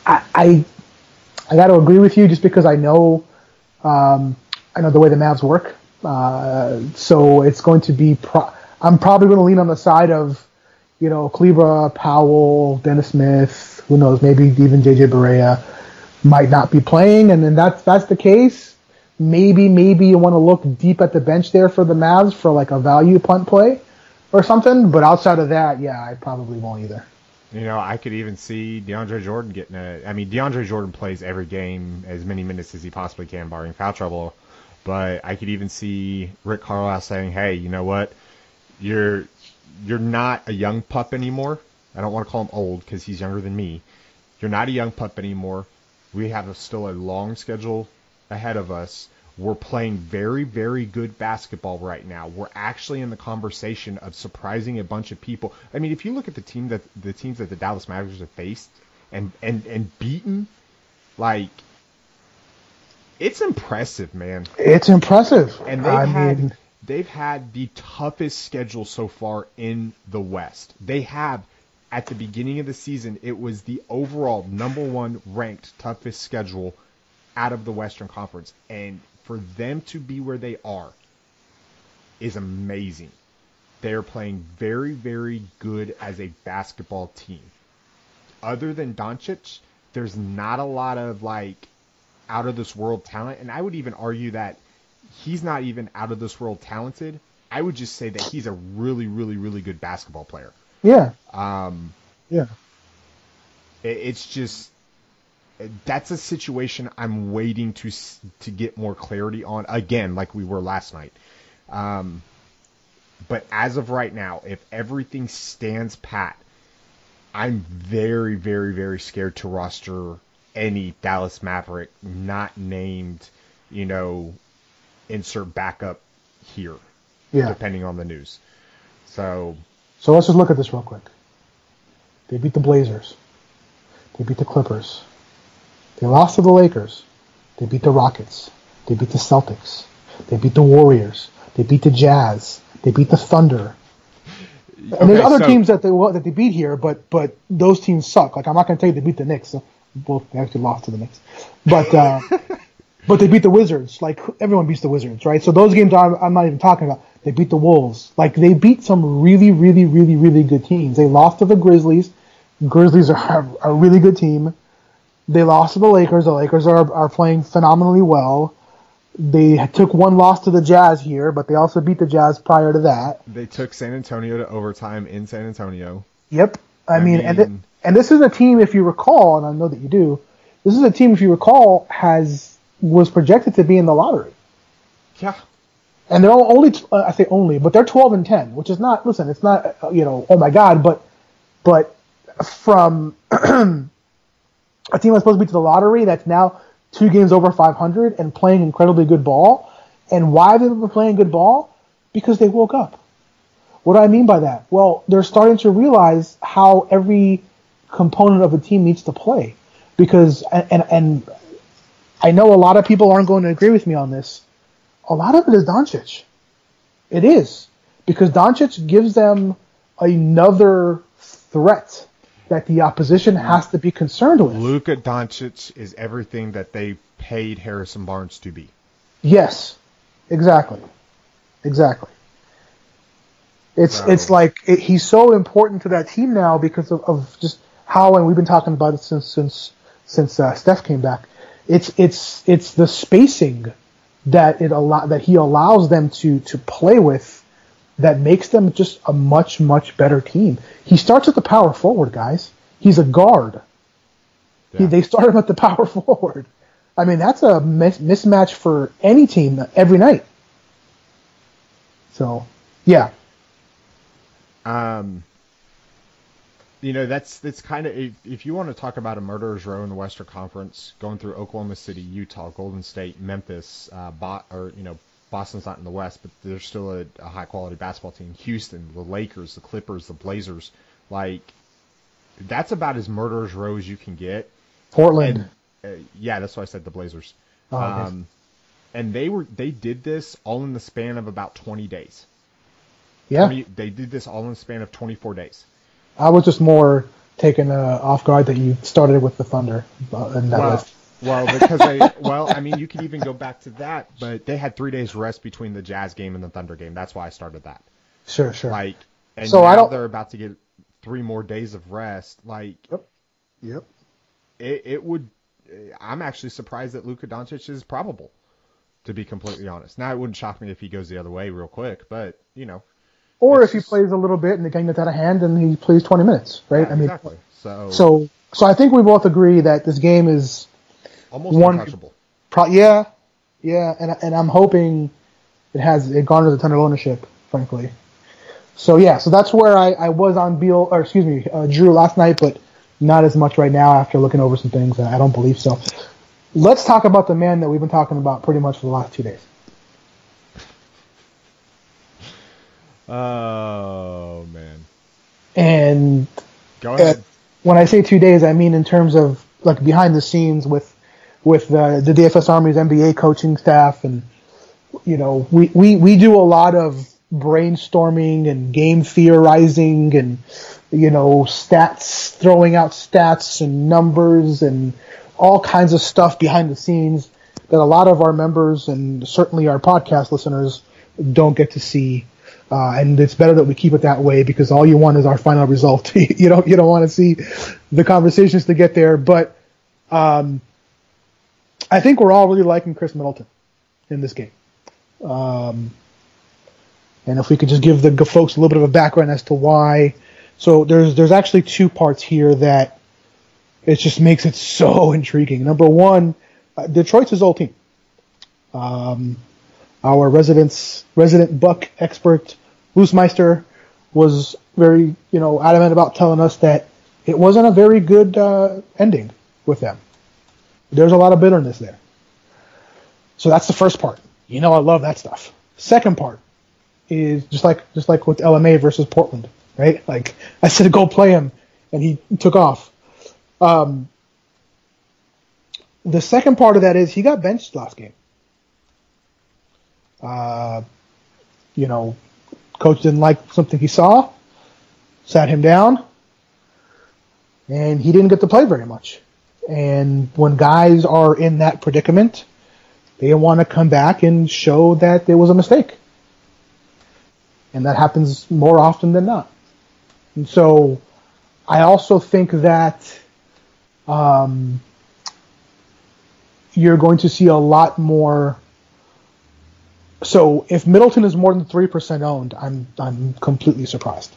I got to agree with you just because I know the way the Mavs work. So it's going to be. I'm probably going to lean on the side of, Kleber, Powell, Dennis Smith. Who knows? Maybe even JJ Barea might not be playing, and then that's the case. Maybe you want to look deep at the bench there for the Mavs for like a value punt play or something. But outside of that, I probably won't either. I could even see DeAndre Jordan DeAndre Jordan plays every game as many minutes as he possibly can, barring foul trouble. But I could even see Rick Carlisle saying, hey, you know what? You're not a young pup anymore. I don't want to call him old because he's younger than me. You're not a young pup anymore. We have still a long schedule ahead of us. We're playing very, very good basketball right now. We're actually in the conversation of surprising a bunch of people. I mean, if you look at the teams that the Dallas Mavericks have faced and beaten, like, it's impressive, man. It's impressive. And they've had the toughest schedule so far in the West. They have, at the beginning of the season, it was the overall number one ranked toughest schedule out of the Western Conference. And for them to be where they are is amazing. They're playing very, very good as a basketball team. Other than Doncic, there's not a lot of, like, out of this world talent. And I would even argue that he's not even out of this world talented. I would just say that he's a really, really, really good basketball player. Yeah. Yeah. It's just, that's a situation I'm waiting to get more clarity on, again, like we were last night. But as of right now, if everything stands pat, I'm very, very, very scared to roster any Dallas Maverick not named, insert backup here, depending on the news. So let's just look at this real quick. They beat the Blazers. They beat the Clippers. They lost to the Lakers. They beat the Rockets. They beat the Celtics. They beat the Warriors. They beat the Jazz. They beat the Thunder. And there's other teams that they beat here, but those teams suck. Like, I'm not going to tell you they beat the Knicks. So both they actually lost to the Knicks, but they beat the Wizards. Like, everyone beats the Wizards, right? So those games I'm not even talking about. They beat the Wolves. Like, they beat some really, really, really, really good teams. They lost to the Grizzlies. Grizzlies are a really good team. They lost to the Lakers. The Lakers are playing phenomenally well. They took one loss to the Jazz here, but they also beat the Jazz prior to that. They took San Antonio to overtime in San Antonio. Yep. I mean, and this is a team, if you recall, and I know that you do, this is a team, if you recall, was projected to be in the lottery. Yeah. And they're only, I say only, but they're 12-10, which is not, listen, it's not, oh my God, but from a team that's supposed to be to the lottery that's now 2 games over 500 and playing incredibly good ball. And why they've been playing good ball? Because they woke up. What do I mean by that? Well, they're starting to realize how every component of a team needs to play. Because, and I know a lot of people aren't going to agree with me on this. A lot of it is Doncic. It is. Because Doncic gives them another threat that the opposition has to be concerned with. Luka Doncic is everything that they paid Harrison Barnes to be. Exactly. It's like he's so important to that team now because of just how, and we've been talking about it since Steph came back. It's the spacing that he allows them to play with that makes them just a much, much better team. He starts at the power forward, guys. He's a guard. Yeah. They start him at the power forward. I mean, that's a mismatch for any team every night. So, yeah. That's kind of, if you want to talk about a murderer's row in the Western Conference, going through Oklahoma City, Utah, Golden State, Memphis, Boston's not in the West, but they're still a high-quality basketball team. Houston, the Lakers, the Clippers, the Blazers. Like, that's about as murderer's row as you can get. Portland. And, that's why I said the Blazers. Oh, okay. And they did this all in the span of about 20 days. Yeah. They did this all in the span of 24 days. I was just more taken off guard that you started with the Thunder. You could even go back to that, but they had 3 days rest between the Jazz game and the Thunder game. That's why I started that. Sure. They're about to get 3 more days of rest. Like, yep. It would. I'm actually surprised that Luka Doncic is probable, to be completely honest. Now, it wouldn't shock me if he goes the other way real quick, but Or if he plays a little bit and the game gets out of hand and he plays 20 minutes, right? Yeah, exactly. So I think we both agree that this game is almost untouchable. Yeah, and I'm hoping it garners a ton of ownership, frankly. So that's where I was on Drew last night, but Not as much right now after looking over some things. I don't believe so. Let's talk about the man that we've been talking about pretty much for the last 2 days. Oh, man. And go ahead. When I say 2 days, I mean in terms of like behind the scenes with the DFS Army's NBA coaching staff, and we do a lot of brainstorming and game theorizing and throwing out stats and numbers and all kinds of stuff behind the scenes that a lot of our members and certainly our podcast listeners don't get to see. And it's better that we keep it that way, because all you want is our final result. you don't want to see the conversations to get there. But I think we're all really liking Chris Middleton in this game. And if we could just give the folks a little bit of a background as to why. So there's actually 2 parts here that it just makes it so intriguing. Number one, Detroit's his old team. Our resident Buck expert, Loosmeister, was very, adamant about telling us that it wasn't a very good ending with them. There's a lot of bitterness there. So that's the first part. I love that stuff. Second part is just like with LMA versus Portland, right? Like I said, go play him, and he took off. The second part of that is he got benched last game. Coach didn't like something he saw, sat him down, and he didn't get to play very much. And when guys are in that predicament, they want to come back and show that there was a mistake. And that happens more often than not. And so I also think that you're going to see a lot more. So if Middleton is more than 3% owned, I'm completely surprised.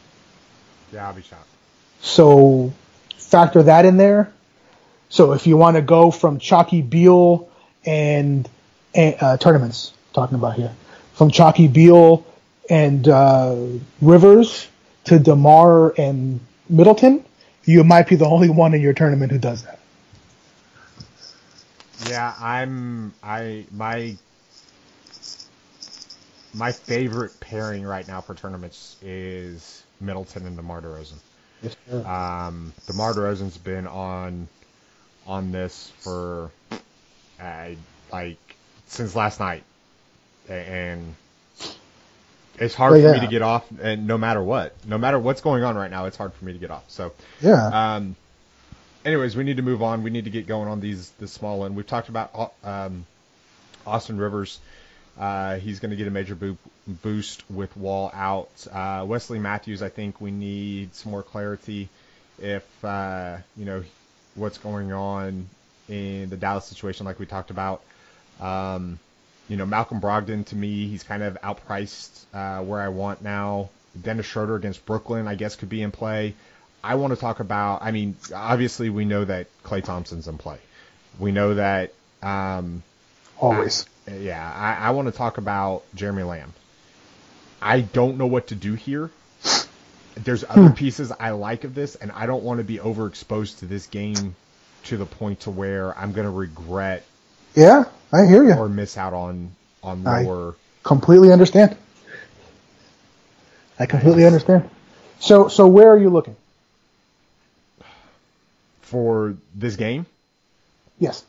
Yeah, I'll be shocked. So factor that in there. So if you want to go from Chalky Beal and tournaments, talking about here, from Chalky Beal and Rivers to DeMar and Middleton, you might be the only one in your tournament who does that. Yeah, my favorite pairing right now for tournaments is Middleton and DeMar DeRozan. Yes, sir. DeMar DeRozan's been on this for since last night, and it's hard for me to get off. And no matter what's going on right now, it's hard for me to get off. So yeah. Anyways, we need to move on. We need to get going on this small end. We've talked about Austin Rivers. He's going to get a major boost with Wall out. Wesley Matthews, I think we need some more clarity if, what's going on in the Dallas situation like we talked about. Malcolm Brogdon, to me, he's kind of outpriced where I want now. Dennis Schroeder against Brooklyn, I guess, could be in play. I want to talk about, obviously we know that Klay Thompson's in play. We know that... Always. I want to talk about Jeremy Lamb. I don't know what to do here. There's other pieces I like of this, and I don't want to be overexposed to this game to the point to where I'm going to regret. Yeah, I hear you. Or miss out on lower. I completely understand. So where are you looking? For this game? Yes.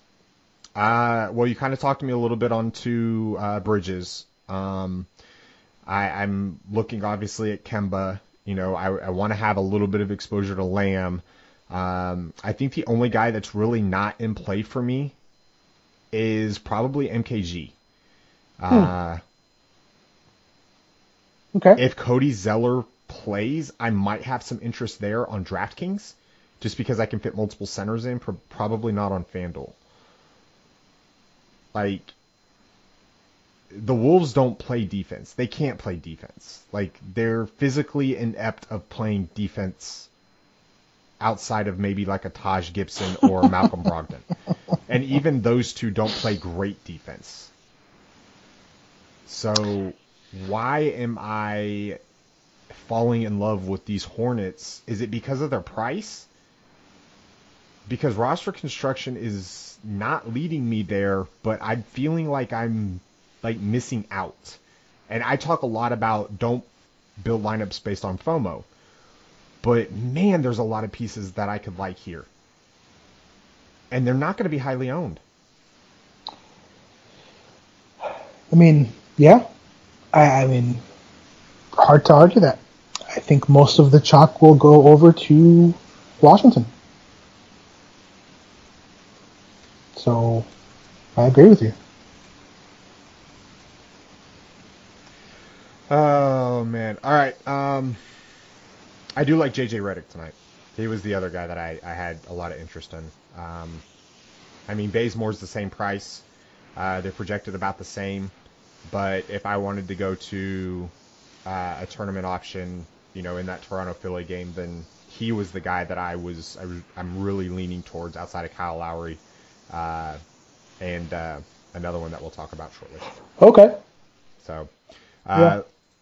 Well, you kind of talked to me a little bit onto Bridges. I'm looking obviously at Kemba. I want to have a little bit of exposure to Lamb. I think the only guy that's really not in play for me is probably MKG. Okay. If Cody Zeller plays, I might have some interest there on DraftKings, just because I can fit multiple centers in. Probably not on FanDuel. Like, the Wolves don't play defense. They can't play defense. Like, they're physically inept of playing defense outside of maybe like a Taj Gibson or Malcolm Brogdon. And even those two don't play great defense. So why am I falling in love with these Hornets? Is it because of their price? because roster construction is not leading me there, but I'm feeling like I'm like missing out. And I talk a lot about don't build lineups based on FOMO. But man, there's a lot of pieces that I could like here. And they're not going to be highly owned. I mean, yeah. I mean, hard to argue that. I think most of the chalk will go over to Washington. So, I agree with you. Oh, man. All right. I do like J.J. Redick tonight. He was the other guy that I had a lot of interest in. I mean, Bazemore's the same price. They're projected about the same. But if I wanted to go to a tournament option, you know, in that Toronto-Philly game, then he was the guy that I'm really leaning towards outside of Kyle Lowry and another one that we'll talk about shortly. Okay. So, Yeah.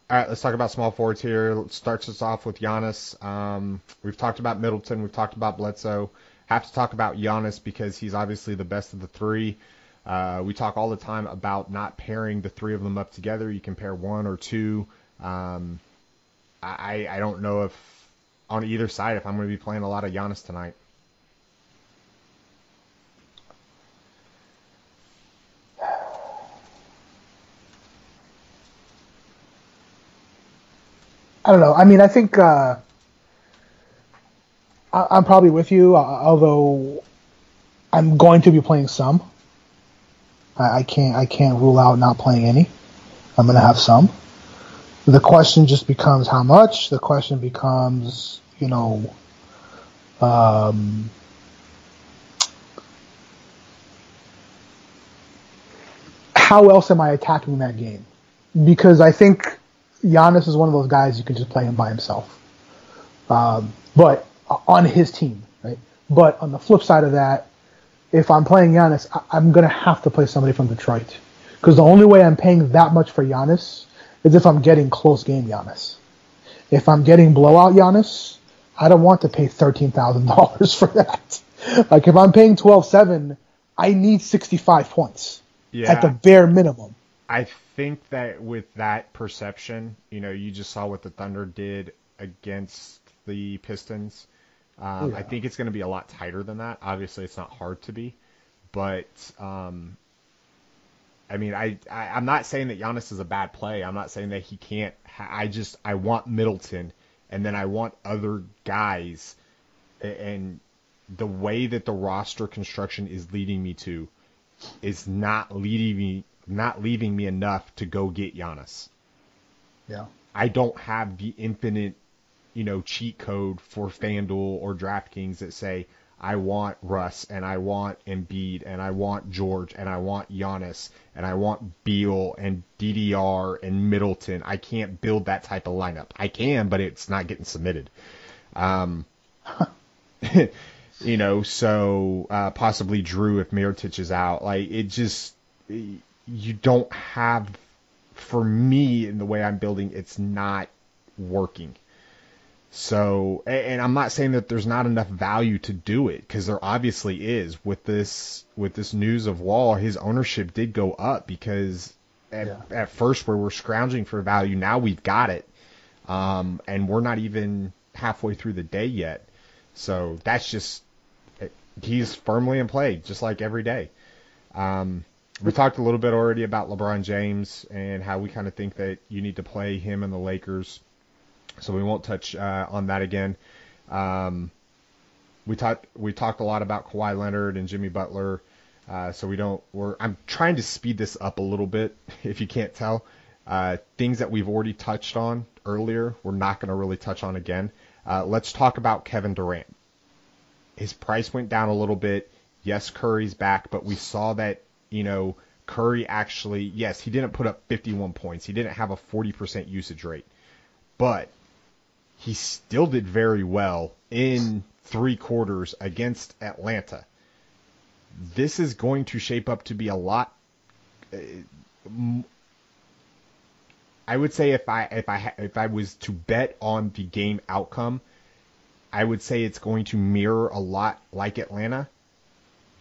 all right, let's talk about small forwards here. Starts us off with Giannis. We've talked about Middleton. We've talked about Bledsoe. Have to talk about Giannis because he's obviously the best of the three. We talk all the time about not pairing the three of them up together. You can pair one or two. I don't know if on either side if I'm going to be playing a lot of Giannis tonight. I don't know. I mean, I think I'm probably with you, although I'm going to be playing some. I can't rule out not playing any. I'm going to have some. The question just becomes how much. The question becomes, you know, how else am I attacking that game? Because I think Giannis is one of those guys you can just play him by himself. But on his team, right? But on the flip side of that, if I'm playing Giannis, I'm going to have to play somebody from Detroit. Because the only way I'm paying that much for Giannis is if I'm getting close game Giannis. If I'm getting blowout Giannis, I don't want to pay $13,000 for that. Like if I'm paying 12-7, I need 65 points at the bare minimum. I think that with that perception, you know, you just saw what the Thunder did against the Pistons. I think it's going to be a lot tighter than that. Obviously, it's not hard to be. But, I mean, I'm not saying that Giannis is a bad play. I'm not saying that he can't. I want Middleton, and then I want other guys. And the way that the roster construction is leading me to is not leaving me enough to go get Giannis. Yeah. I don't have the infinite, you know, cheat code for Fanduel or DraftKings that say I want Russ and I want Embiid and I want George and I want Giannis and I want Beal and DDR and Middleton. I can't build that type of lineup. I can, but it's not getting submitted. You know, so possibly Drew if Mirotic is out. Like, it just, you don't have, for me, in the way I'm building, it's not working. So, and I'm not saying that there's not enough value to do it, because there obviously is. With this news of Wall, his ownership did go up because at first we were scrounging for value. Now we've got it, and we're not even halfway through the day yet. So that's just, he's firmly in play, just like every day. We talked a little bit already about LeBron James and how we kind of think that you need to play him and the Lakers. So we won't touch on that again. We talked a lot about Kawhi Leonard and Jimmy Butler. I'm trying to speed this up a little bit, if you can't tell. Things that we've already touched on earlier, we're not going to really touch on again. Let's talk about Kevin Durant. His price went down a little bit. Yes, Curry's back, but we saw that, you know, Curry actually, yes, he didn't put up 51 points. He didn't have a 40% usage rate. But he still did very well in 3 quarters against Atlanta. This is going to shape up to be a lot. I would say if I was to bet on the game outcome, I would say it's going to mirror a lot like Atlanta,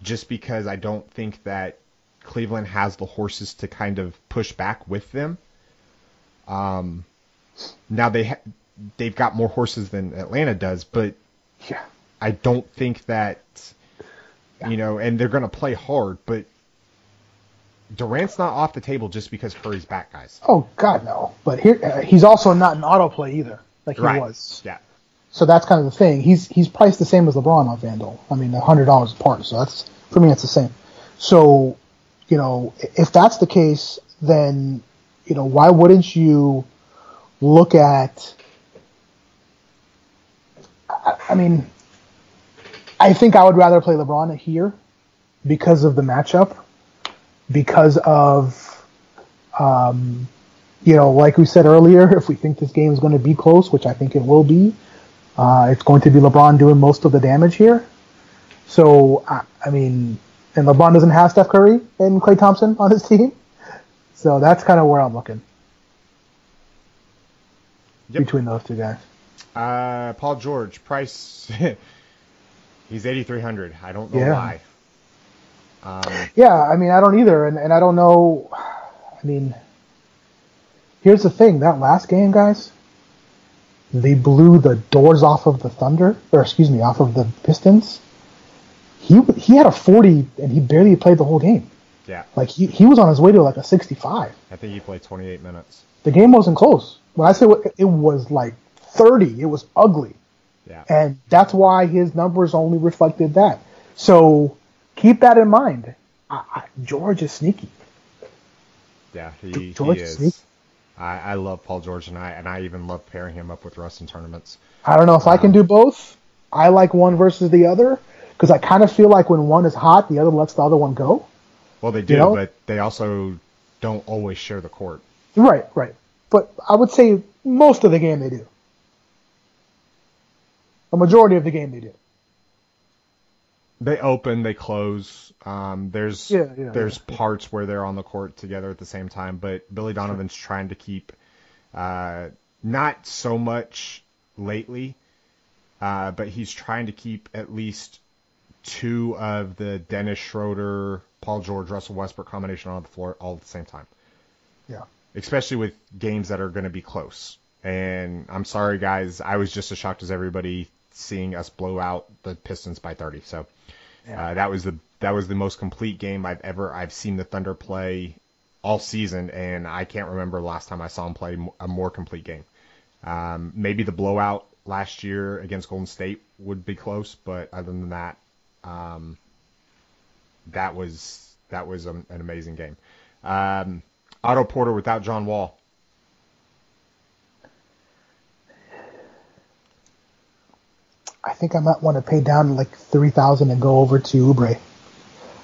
just because I don't think that Cleveland has the horses to kind of push back with them. Now they've got more horses than Atlanta does, but Yeah. I don't think that, and they're going to play hard, but Durant's not off the table just because Curry's back, guys. Oh, God, no. But here, he's also not an autoplay either, like he was. Yeah. So that's kind of the thing. He's priced the same as LeBron on FanDuel. I mean, $100 apart. So for me, it's the same. So, if that's the case, then, why wouldn't you look at, I mean, I think I would rather play LeBron here because of the matchup, because of, like we said earlier, if we think this game is going to be close, which I think it will be, it's going to be LeBron doing most of the damage here. So, I mean, and LeBron doesn't have Steph Curry and Klay Thompson on his team. So that's kind of where I'm looking. Between those two guys. Paul George, price, he's 8,300. I don't know why. Yeah, I mean, I don't either. And I don't know. I mean, here's the thing. That last game, guys, they blew the doors off of the Thunder, off of the Pistons. He had a 40, and he barely played the whole game. Yeah. Like, he was on his way to, like, a 65. I think he played 28 minutes. The game wasn't close. When I say it was, like, 30, it was ugly. Yeah. And that's why his numbers only reflected that. So keep that in mind. George is sneaky. Yeah, George he is. Sneaky. I love Paul George, and I even love pairing him up with Russ in tournaments. I don't know if I can do both. I like one versus the other because I kind of feel like when one is hot, the other lets the other one go. Well, they do, but they also don't always share the court. Right. But I would say most of the game they do. A majority of the game they do. They open, they close. There's parts where they're on the court together at the same time, but Billy Donovan's trying to keep, not so much lately, but he's trying to keep at least two of the Dennis Schroeder, Paul George, Russell Westbrook combination on the floor all at the same time. Yeah. Especially with games that are going to be close. And I'm sorry, guys, I was just as shocked as everybody seeing us blow out the Pistons by 30. So that was the most complete game I've seen the Thunder play all season, and I can't remember the last time I saw them play a more complete game. Maybe the blowout last year against Golden State would be close, but other than that, that was an amazing game. Otto Porter without John Wall. I think I might want to pay down like 3,000 and go over to Oubre.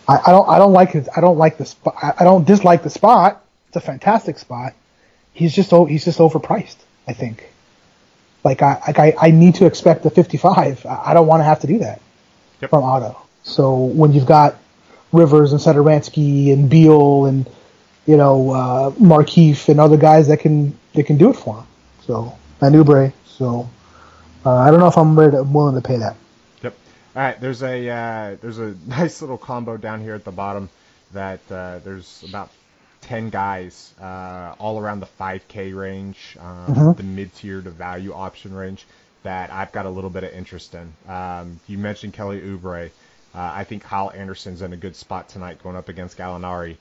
I don't like the spot. I don't dislike the spot. It's a fantastic spot. He's just overpriced, I think. Like I need to expect the 55. I don't want to have to do that from Otto. So when you've got Rivers and Satoransky and Beal and Markieff and other guys that can do it for him. So and Oubre. So I don't know if I'm willing to pay that. Yep. All right. There's a nice little combo down here at the bottom that there's about 10 guys all around the 5K range, the mid-tier to value option range that I've got a little bit of interest in. You mentioned Kelly Oubre. I think Kyle Anderson's in a good spot tonight going up against Gallinari.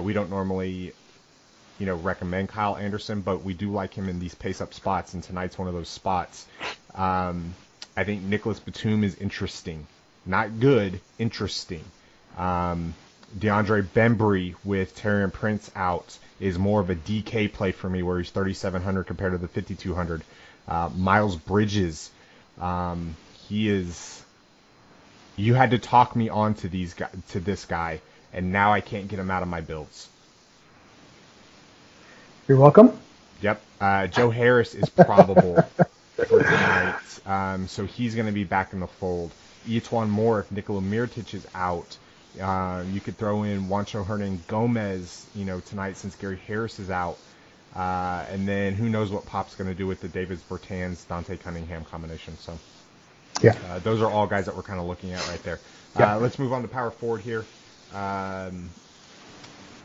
We don't normally, recommend Kyle Anderson, but we do like him in these pace-up spots, and tonight's one of those spots. I think Nicholas Batum is interesting. Not good, interesting. DeAndre Bembry with Taurean Prince out is more of a DK play for me, where he's 3,700 compared to the 5,200. Miles Bridges, he is. You had to talk me on to this guy, and now I can't get him out of my builds. You're welcome. Yep. Joe Harris is probable for tonight, so he's going to be back in the fold. Etuan Moore, if Nikola Mirotic is out, you could throw in Juancho Hernan-Gomez, tonight since Gary Harris is out. And then who knows what Pop's going to do with the Davis Bertans, Dante Cunningham combination. So Yeah. Those are all guys that we're kind of looking at right there. Yeah. Let's move on to power forward here.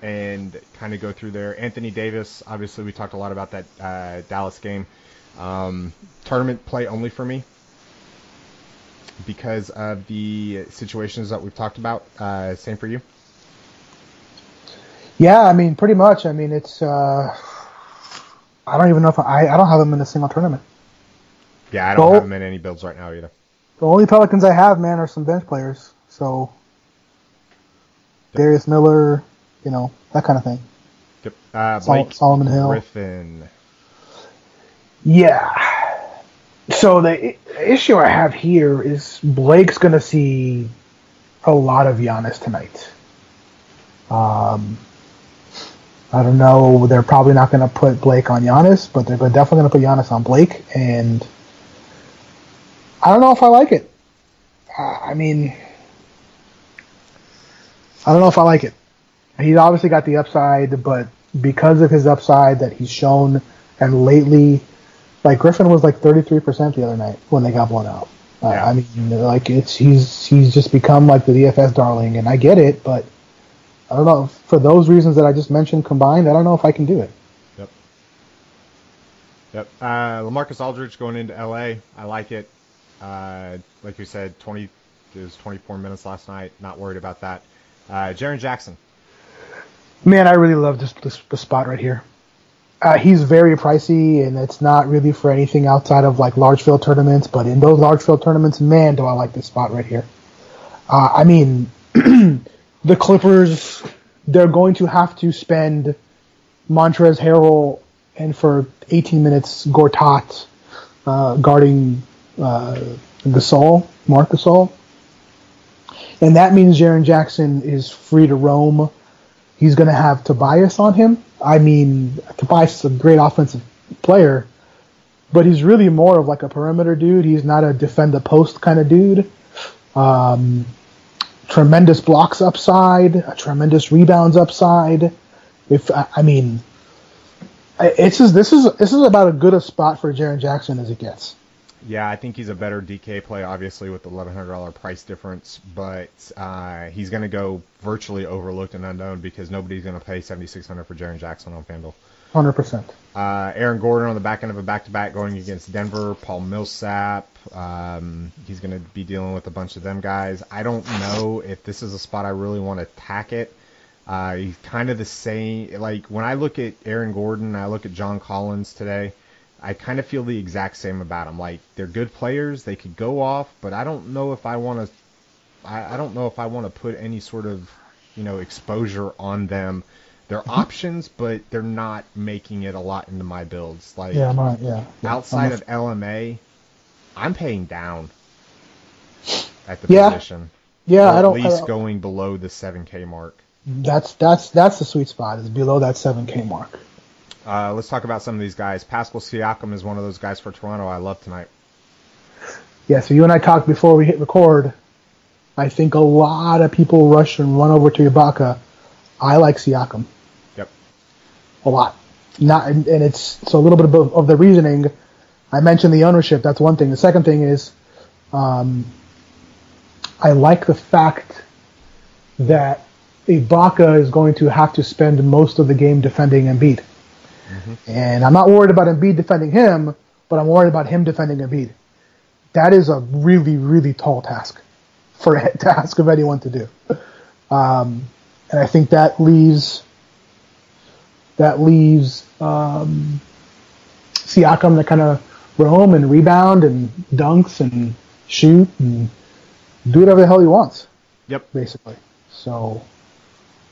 And kind of go through there. Anthony Davis, obviously we talked a lot about that Dallas game. Tournament play only for me because of the situations that we've talked about. Same for you? Yeah, I mean, pretty much. I mean, it's I don't even know if I don't have him in a single tournament. Yeah, I don't have him in any builds right now either. The only Pelicans I have, man, are some bench players. So Darius Miller, that kind of thing. Yep. Blake Solomon Hill. Griffin. Yeah. So the issue I have here is Blake's going to see a lot of Giannis tonight. I don't know. They're probably not going to put Blake on Giannis, but they're definitely going to put Giannis on Blake. And I don't know if I like it. I don't know if I like it. He's obviously got the upside, but because of his upside that he's shown, and lately, like Griffin was like 33% the other night when they got blown out. Yeah. He's just become like the DFS darling, and I get it, but I don't know. For those reasons that I just mentioned combined, I don't know if I can do it. Yep. LaMarcus Aldridge going into LA. I like it. Like you said, it was 24 minutes last night. Not worried about that. Jaren Jackson. Man, I really love this spot right here. He's very pricey, and it's not really for anything outside of like large field tournaments. But in those large field tournaments, man, do I like this spot right here. The Clippers, they're going to have to spend Montrezl Harrell and for 18 minutes Gortat guarding Marc Gasol. And that means Jaren Jackson is free to roam. He's going to have Tobias on him. Tobias is a great offensive player, but he's really more of like a perimeter dude. He's not a defend the post kind of dude. Tremendous blocks upside, a tremendous rebounds upside. This is about as good a spot for Jaren Jackson as it gets. Yeah, I think he's a better DK play, obviously, with the $1,100 price difference, but he's going to go virtually overlooked and unknown because nobody's going to pay $7,600 for Jaren Jackson on FanDuel. 100%. Aaron Gordon on the back end of a back-to-back going against Denver. Paul Millsap. He's going to be dealing with a bunch of them guys. I don't know if this is a spot I really want to attack it. He's kind of the same. Like, when I look at Aaron Gordon, I look at John Collins today, I kind of feel the exact same about them. Like, they're good players. They could go off, but I don't know if I want to I don't know if I want to put any sort of, exposure on them. They're options, but they're not making it a lot into my builds. Like, outside of LMA, I'm paying down at the position. Yeah, at least going below the 7K mark. That's the sweet spot, is below that 7K mark. Let's talk about some of these guys. Pascal Siakam is one of those guys for Toronto I love tonight. Yeah, so you and I talked before we hit record. I think a lot of people rush and run over to Ibaka. I like Siakam. Yep. A lot. It's a little bit of the reasoning. I mentioned the ownership. That's one thing. The second thing is, I like the fact that Ibaka is going to have to spend most of the game defending Embiid. Mm-hmm. And I'm not worried about Embiid defending him, but I'm worried about him defending Embiid. That is a really, really tall task to ask of anyone to do. And I think that leaves Siakam to kind of roam and rebound and dunks and shoot and do whatever the hell he wants. Yep. Basically. So,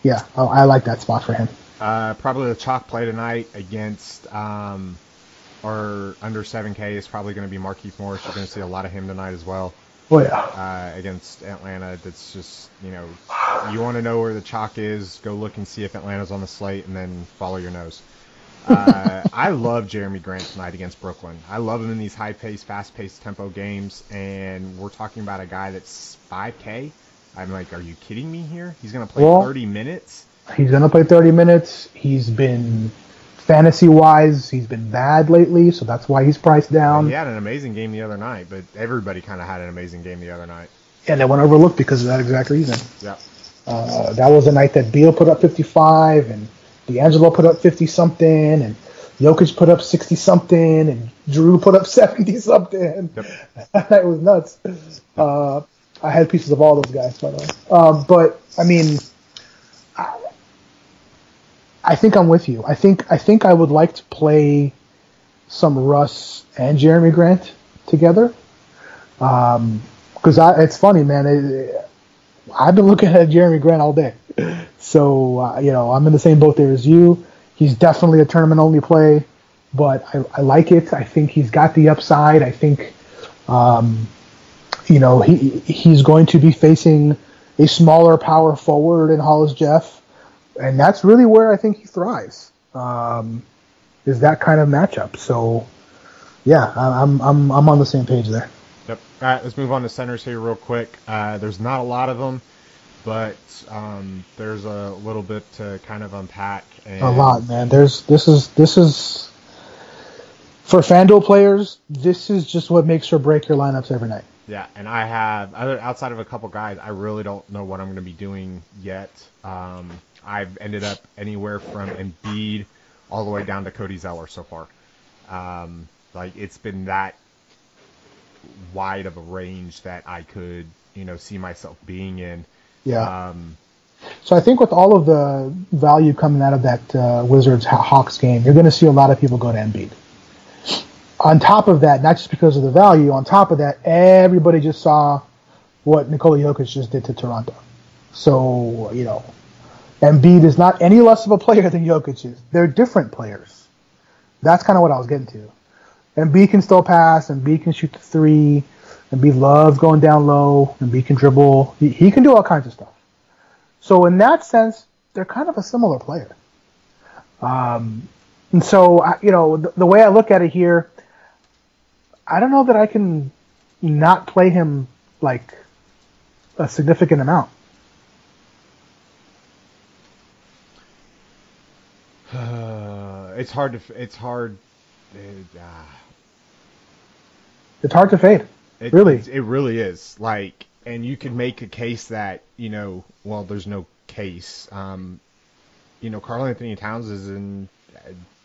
yeah, I like that spot for him. Probably the chalk play tonight against or under 7K is probably going to be Markieff Morris. You're going to see a lot of him tonight as well. Oh, yeah. Against Atlanta. That's just, you want to know where the chalk is, go look and see if Atlanta's on the slate, and then follow your nose. I love Jeremy Grant tonight against Brooklyn. I love him in these high-paced, fast-paced tempo games, and we're talking about a guy that's 5K. I'm like, are you kidding me here? He's going to play 30 minutes? He's going to play 30 minutes. He's been Fantasy-wise, he's been bad lately, so that's why he's priced down. He had an amazing game the other night, but everybody kind of had an amazing game the other night. And they went overlooked because of that exact reason. Yeah. That was the night that Beal put up 55, and D'Angelo put up 50-something, and Jokic put up 60-something, and Drew put up 70-something. Yep. That was nuts. I had pieces of all those guys, by the way. But, I mean, I think I'm with you. I think I would like to play some Russ and Jeremy Grant together. Because it's funny, man. I've been looking at Jeremy Grant all day. So, I'm in the same boat there as you. He's definitely a tournament-only play, but I like it. I think he's got the upside. I think, he's going to be facing a smaller power forward in Hollis Jeff. And that's really where I think he thrives, is that kind of matchup. So, yeah, I'm on the same page there. Yep. All right, let's move on to centers here real quick. There's not a lot of them, but there's a little bit to kind of unpack. And a lot, man. This is for FanDuel players. This is just what makes or break your lineups every night. Yeah, and I have outside of a couple guys, I really don't know what I'm going to be doing yet. I've ended up anywhere from Embiid all the way down to Cody Zeller so far. It's been that wide of a range that I could, see myself being in. Yeah. So I think with all of the value coming out of that Wizards Hawks game, you're going to see a lot of people go to Embiid. On top of that, not just because of the value, on top of that, everybody just saw what Nikola Jokic just did to Toronto. So, Embiid is not any less of a player than Jokic is. They're different players. That's kind of what I was getting to. Embiid can still pass. Embiid can shoot the three. Embiid loves going down low. Embiid can dribble. He can do all kinds of stuff. So in that sense, they're kind of a similar player. And so, the way I look at it here, I don't know that I can not play him like a significant amount. It's hard to fade. Really. It really is. And you could make a case that, there's no case. Karl Anthony Towns is in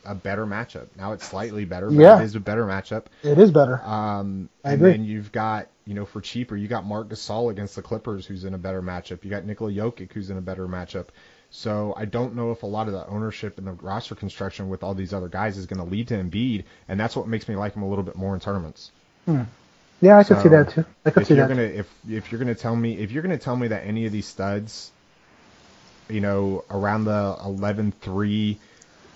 a better matchup. Now it's slightly better, but it is a better matchup. It is better. I agree. And then you've got, for cheaper, you got Marc Gasol against the Clippers, who's in a better matchup. You got Nikola Jokic, who's in a better matchup. So I don't know if a lot of the ownership and the roster construction with all these other guys is going to lead to Embiid, and that's what makes me like him a little bit more in tournaments. Yeah, I could see that too. If you're gonna tell me that any of these studs, around the 11-3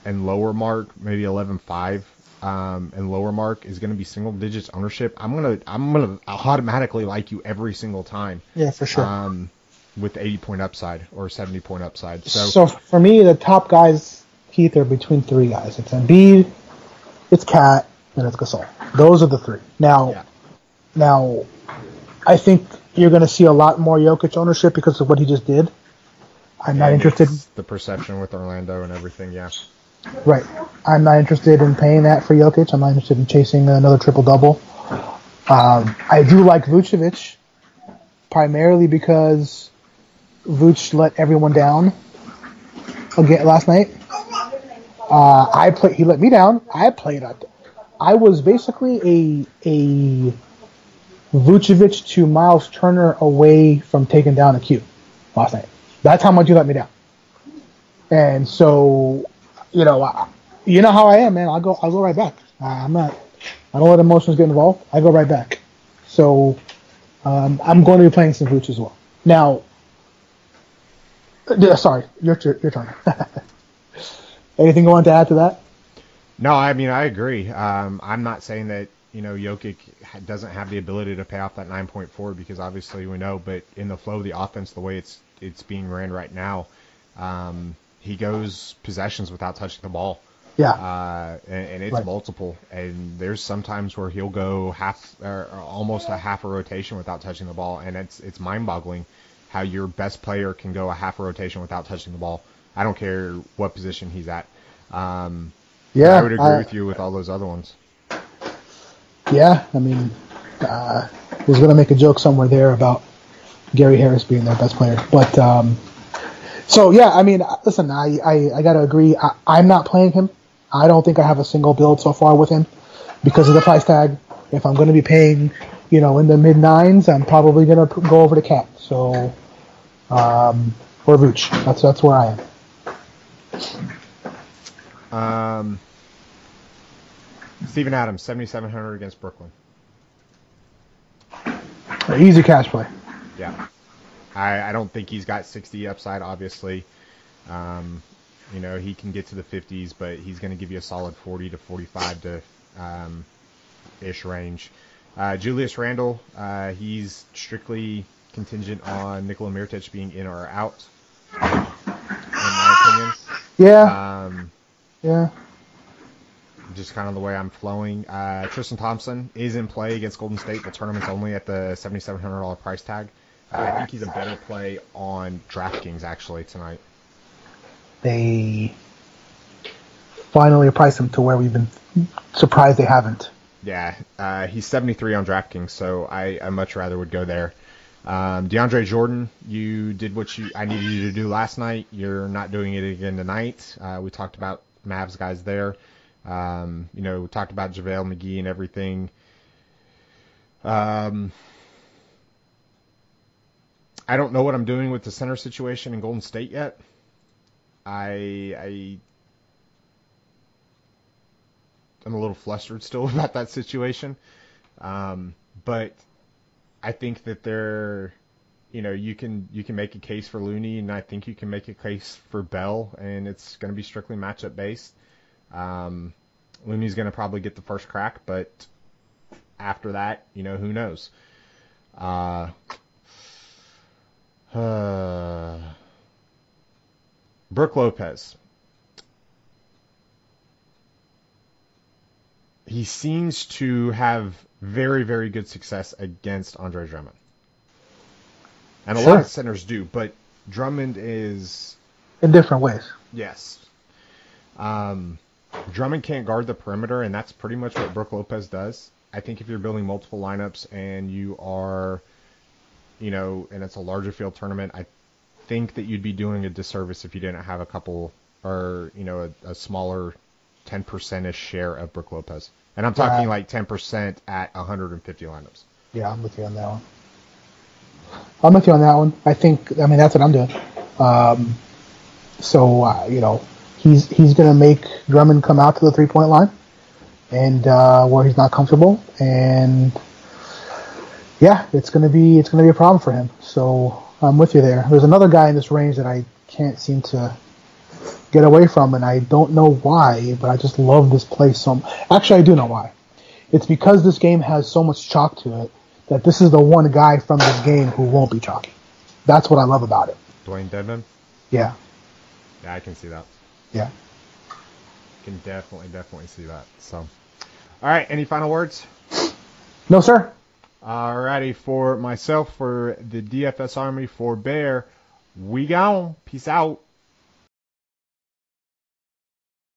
and lower mark, maybe 11-5 and lower mark is going to be single digits ownership, I'm gonna automatically like you every single time. Yeah, for sure. With 80-point upside or 70-point upside. So for me, the top guys, Keith, are between three guys. It's Embiid, it's Cat, and it's Gasol. Those are the three. Now, I think you're going to see a lot more Jokic ownership because of what he just did. I'm not interested. The perception with Orlando and everything, yeah. Right. I'm not interested in paying that for Jokic. I'm not interested in chasing another triple-double. I do like Vucevic, primarily because Vooch let everyone down again last night. He let me down. I played out. I was basically a Vucevic to Miles Turner away from taking down a Q last night. That's how much you let me down. And so, you know how I am, man. I'll go right back. I don't let emotions get involved. I go right back. So, I'm going to be playing some Vooch as well. Now, sorry, your turn. Anything you want to add to that? No, I mean, I agree. I'm not saying that, Jokic doesn't have the ability to pay off that 9.4 because obviously we know, but in the flow of the offense, the way it's being ran right now, he goes possessions without touching the ball. Yeah. And it's multiple. And there's sometimes where he'll go almost a half a rotation without touching the ball. And it's mind-boggling how your best player can go a half a rotation without touching the ball. I don't care what position he's at. Yeah, I would agree with you with all those other ones. Yeah, I mean, I was going to make a joke somewhere there about Gary Harris being their best player. But, so yeah, I mean, listen, I got to agree. I'm not playing him. I don't think I have a single build so far with him because of the price tag. If I'm going to be paying, in the mid-9s, I'm probably going to go over to Cat. So, or Vooch. That's where I am. Steven Adams, 7,700 against Brooklyn. Easy cash play. Yeah. I don't think he's got 60 upside, obviously. He can get to the 50s, but he's going to give you a solid 40 to 45 to ish range. Julius Randle, he's strictly contingent on Nikola Mirotic being in or out, in my opinion. Yeah. Yeah. Just kind of the way I'm flowing. Tristan Thompson is in play against Golden State. The tournament's only at the $7,700 price tag. I think he's a better play on DraftKings, actually, tonight. They finally priced him to where we've been surprised they haven't. Yeah, he's 73 on DraftKings, so I much rather would go there. DeAndre Jordan, you did what I needed you to do last night. You're not doing it again tonight. We talked about Mavs guys there. We talked about JaVale McGee and everything. I don't know what I'm doing with the center situation in Golden State yet. I'm a little flustered still about that situation. But I think that you can make a case for Looney, and I think you can make a case for Bell, and it's going to be strictly matchup based. Looney's going to probably get the first crack, but after that, who knows? Brook Lopez. He seems to have very, very good success against Andre Drummond. And a lot of centers do, but Drummond is... in different ways. Yes. Drummond can't guard the perimeter, and that's pretty much what Brook Lopez does. I think if you're building multiple lineups and you are, and it's a larger field tournament, I think that you'd be doing a disservice if you didn't have a couple or, a smaller 10%-ish share of Brook Lopez. And I'm talking like 10% at 150 lineups. Yeah, I'm with you on that one. I think, that's what I'm doing. He's going to make Drummond come out to the three-point line and where he's not comfortable. And, yeah, it's going to be a problem for him. So I'm with you there. There's another guy in this range that I can't seem to get away from, and I don't know why, but I just love this play so much. Actually, I do know why. It's because this game has so much chalk to it that this is the one guy from this game who won't be chalky. That's what I love about it. Dwayne Dedmon? Yeah. Yeah, I can see that. Yeah. Can definitely see that. So, all right, any final words? No, sir. Alrighty, for myself, for the DFS Army, for Bear, we gone. Peace out.